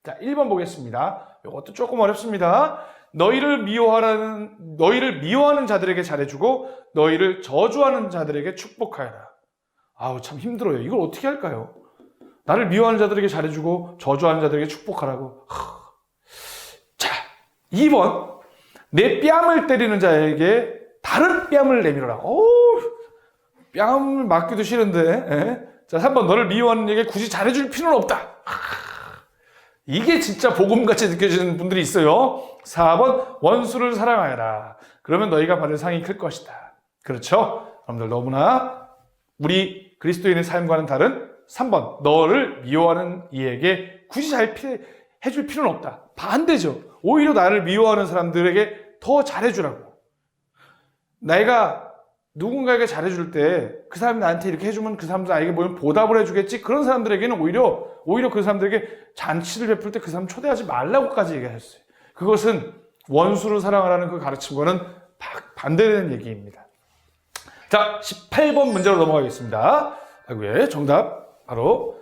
자, 1번 보겠습니다. 이것도 조금 어렵습니다. 너희를 미워하는 자들에게 잘해주고 너희를 저주하는 자들에게 축복하여라. 아우, 참 힘들어요. 이걸 어떻게 할까요? 나를 미워하는 자들에게 잘해주고 저주하는 자들에게 축복하라고. 자, 2번 내 뺨을 때리는 자에게 다른 뺨을 내밀어라. 뺨을 맞기도 싫은데. 예? 자, 3번 너를 미워하는 자에게 굳이 잘해줄 필요는 없다. 이게 진짜 복음같이 느껴지는 분들이 있어요. 4번 원수를 사랑하여라. 그러면 너희가 받을 상이 클 것이다. 그렇죠? 여러분들 너무나 우리 그리스도인의 삶과는 다른 3번 너를 미워하는 이에게 굳이 해줄 필요는 없다. 반대죠. 오히려 나를 미워하는 사람들에게 더 잘해주라고. 내가 누군가에게 잘해줄 때 그 사람이 나한테 이렇게 해주면 그 사람도 나에게 뭐 보답을 해주겠지. 그런 사람들에게는 오히려 그 사람들에게 잔치를 베풀 때 그 사람 초대하지 말라고까지 얘기하셨어요. 그것은 원수를 사랑하라는 그 가르침과는 반대되는 얘기입니다. 자, 18번 문제로 넘어가겠습니다. 아이고예, 정답 바로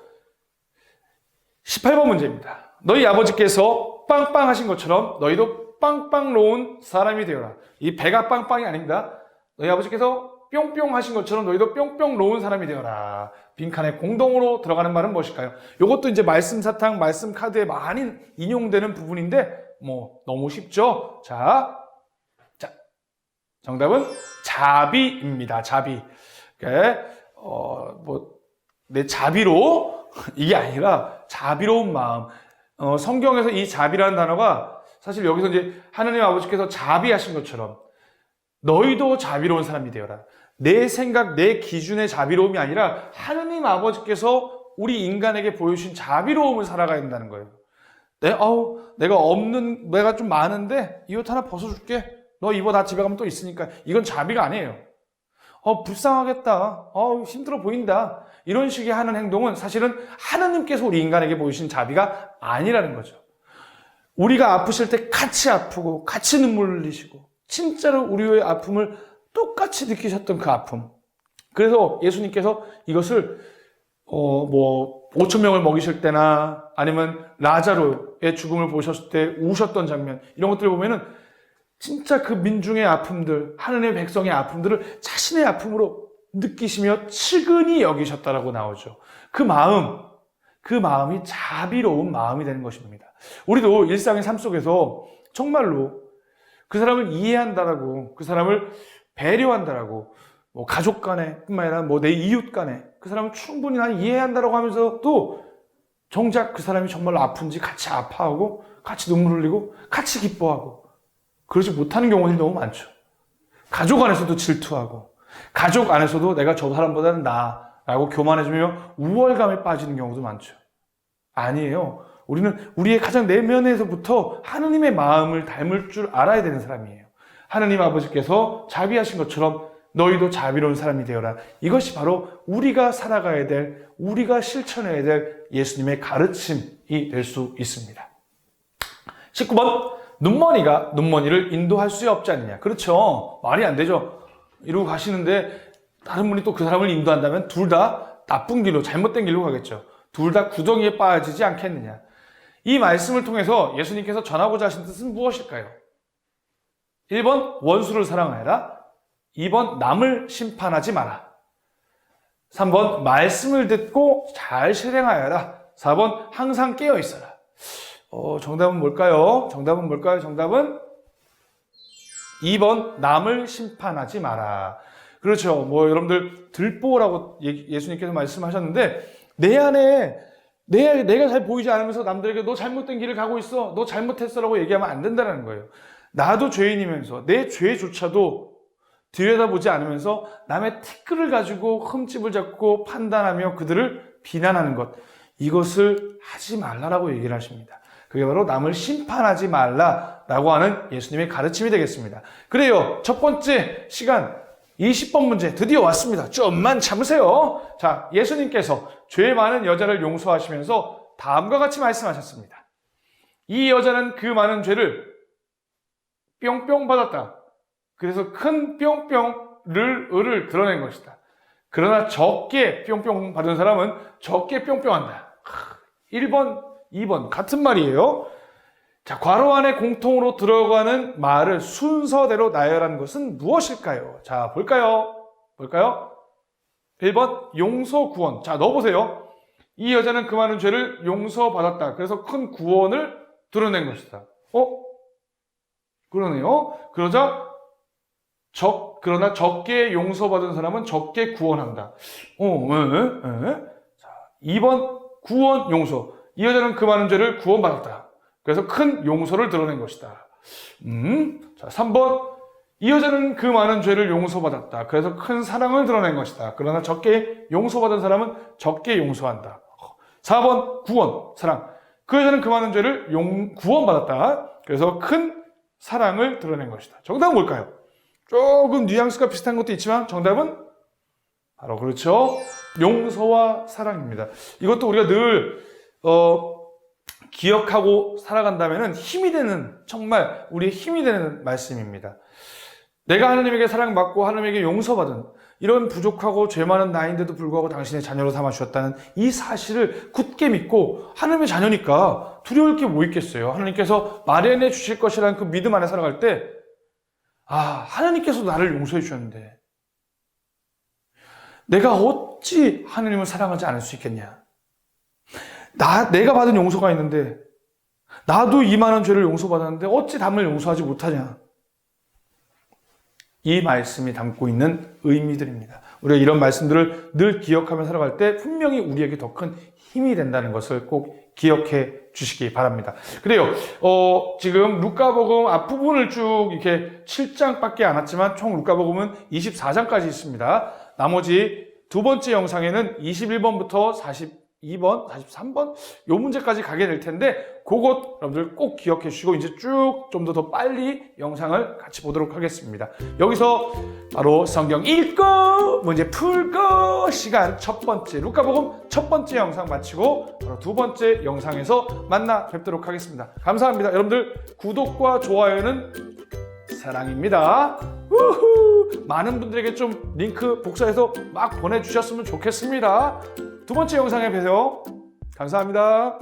18번 문제입니다. 너희 아버지께서 빵빵하신 것처럼 너희도 빵빵 놓은 사람이 되어라. 이 배가 빵빵이 아닙니다. 너희 아버지께서 뿅뿅 하신 것처럼 너희도 뿅뿅 놓은 사람이 되어라. 빈칸에 공동으로 들어가는 말은 무엇일까요? 이것도 이제 말씀 사탕, 말씀 카드에 많이 인용되는 부분인데 너무 쉽죠? 자, 정답은 자비입니다. 자비. 내 자비로 이게 아니라 자비로운 마음. 성경에서 이 자비라는 단어가 사실 여기서 이제 하느님 아버지께서 자비하신 것처럼 너희도 자비로운 사람이 되어라. 내 생각, 내 기준의 자비로움이 아니라 하느님 아버지께서 우리 인간에게 보여주신 자비로움을 살아가야 된다는 거예요. 내가 좀 많은데 이 옷 하나 벗어줄게. 너 입어. 나 집에 가면 또 있으니까. 이건 자비가 아니에요. 불쌍하겠다. 힘들어 보인다. 이런 식의 하는 행동은 사실은 하느님께서 우리 인간에게 보이신 자비가 아니라는 거죠. 우리가 아프실 때 같이 아프고 같이 눈물을 흘리시고 진짜로 우리의 아픔을 똑같이 느끼셨던 그 아픔. 그래서 예수님께서 이것을 5천 명을 먹이실 때나 아니면 라자로의 죽음을 보셨을 때 우셨던 장면, 이런 것들을 보면은 진짜 그 민중의 아픔들, 하느님의 백성의 아픔들을 자신의 아픔으로 느끼시며 측은히 여기셨다라고 나오죠. 그 마음이 자비로운 마음이 되는 것입니다. 우리도 일상의 삶 속에서 정말로 그 사람을 이해한다라고, 그 사람을 배려한다라고, 가족 간에 뿐만 아니라 내 이웃 간에 그 사람을 충분히 난 이해한다라고 하면서 또 정작 그 사람이 정말로 아픈지 같이 아파하고 같이 눈물 흘리고 같이 기뻐하고 그러지 못하는 경우들이 너무 많죠. 가족 안에서도 질투하고 가족 안에서도 내가 저 사람보다는 나라고 교만해지며 우월감에 빠지는 경우도 많죠. 아니에요. 우리는 우리의 가장 내면에서부터 하느님의 마음을 닮을 줄 알아야 되는 사람이에요. 하느님 아버지께서 자비하신 것처럼 너희도 자비로운 사람이 되어라. 이것이 바로 우리가 살아가야 될, 우리가 실천해야 될 예수님의 가르침이 될 수 있습니다. 19번, 눈머니가 눈머니를 인도할 수 없지 않느냐. 그렇죠. 말이 안 되죠. 이러고 가시는데 다른 분이 또 그 사람을 인도한다면 둘 다 나쁜 길로, 잘못된 길로 가겠죠. 둘 다 구덩이에 빠지지 않겠느냐. 이 말씀을 통해서 예수님께서 전하고자 하신 뜻은 무엇일까요? 1번, 원수를 사랑하여라. 2번, 남을 심판하지 마라. 3번, 말씀을 듣고 잘 실행하여라. 4번, 항상 깨어 있어라. 정답은 뭘까요? 정답은 2번, 남을 심판하지 마라. 그렇죠. 여러분들 들보라고 예수님께서 말씀하셨는데 내 안에 내가 잘 보이지 않으면서 남들에게 너 잘못된 길을 가고 있어, 너 잘못했어라고 얘기하면 안 된다는 거예요. 나도 죄인이면서 내 죄조차도 들여다보지 않으면서 남의 티끌을 가지고 흠집을 잡고 판단하며 그들을 비난하는 것, 이것을 하지 말라라고 얘기를 하십니다. 그게 바로 남을 심판하지 말라라고 하는 예수님의 가르침이 되겠습니다. 그래요. 첫 번째 시간 20번 문제 드디어 왔습니다. 좀만 참으세요. 자, 예수님께서 죄 많은 여자를 용서하시면서 다음과 같이 말씀하셨습니다. 이 여자는 그 많은 죄를 뿅뿅 받았다. 그래서 큰 뿅뿅을 드러낸 것이다. 그러나 적게 뿅뿅 받은 사람은 적게 뿅뿅한다. 1번, 2번 같은 말이에요. 자, 괄호 안에 공통으로 들어가는 말을 순서대로 나열한 것은 무엇일까요? 자, 볼까요? 1번, 용서 구원. 자, 넣어보세요. 이 여자는 그 많은 죄를 용서받았다. 그래서 큰 구원을 드러낸 것이다. 그러네요. 그러나 적게 용서받은 사람은 적게 구원한다. 자, 2번, 구원, 용서. 이 여자는 그 많은 죄를 구원받았다. 그래서 큰 용서를 드러낸 것이다. 자, 3번. 이 여자는 그 많은 죄를 용서받았다. 그래서 큰 사랑을 드러낸 것이다. 그러나 적게 용서받은 사람은 적게 용서한다. 4번. 구원, 사랑. 그 여자는 그 많은 죄를 구원받았다. 그래서 큰 사랑을 드러낸 것이다. 정답은 뭘까요? 조금 뉘앙스가 비슷한 것도 있지만 정답은 바로 그렇죠. 용서와 사랑입니다. 이것도 우리가 늘 기억하고 살아간다면 힘이 되는, 정말 우리의 힘이 되는 말씀입니다. 내가 하나님에게 사랑받고 하나님에게 용서받은 이런 부족하고 죄 많은 나인데도 불구하고 당신의 자녀로 삼아주셨다는 이 사실을 굳게 믿고 하나님의 자녀니까 두려울 게 뭐 있겠어요. 하나님께서 마련해 주실 것이라는 그 믿음 안에 살아갈 때 하나님께서 나를 용서해 주셨는데 내가 어찌 하나님을 사랑하지 않을 수 있겠냐. 내가 받은 용서가 있는데 나도 이만한 죄를 용서받았는데 어찌 남을 용서하지 못하냐. 이 말씀이 담고 있는 의미들입니다. 우리가 이런 말씀들을 늘 기억하며 살아갈 때 분명히 우리에게 더 큰 힘이 된다는 것을 꼭 기억해 주시기 바랍니다. 그래요. 지금 루카복음 앞부분을 쭉 이렇게 7장밖에 안 왔지만 총 루카복음은 24장까지 있습니다. 나머지 두 번째 영상에는 21번부터 42번, 43번 요 문제까지 가게 될 텐데 그것 여러분들 꼭 기억해 주시고 이제 쭉 좀 더 빨리 영상을 같이 보도록 하겠습니다. 여기서 바로 성경 읽고 문제 풀고 시간 첫 번째 루카복음 첫 번째 영상 마치고 바로 두 번째 영상에서 만나 뵙도록 하겠습니다. 감사합니다. 여러분들 구독과 좋아요는 사랑입니다. 우후! 많은 분들에게 좀 링크 복사해서 막 보내주셨으면 좋겠습니다. 두 번째 영상에 뵈세요. 감사합니다.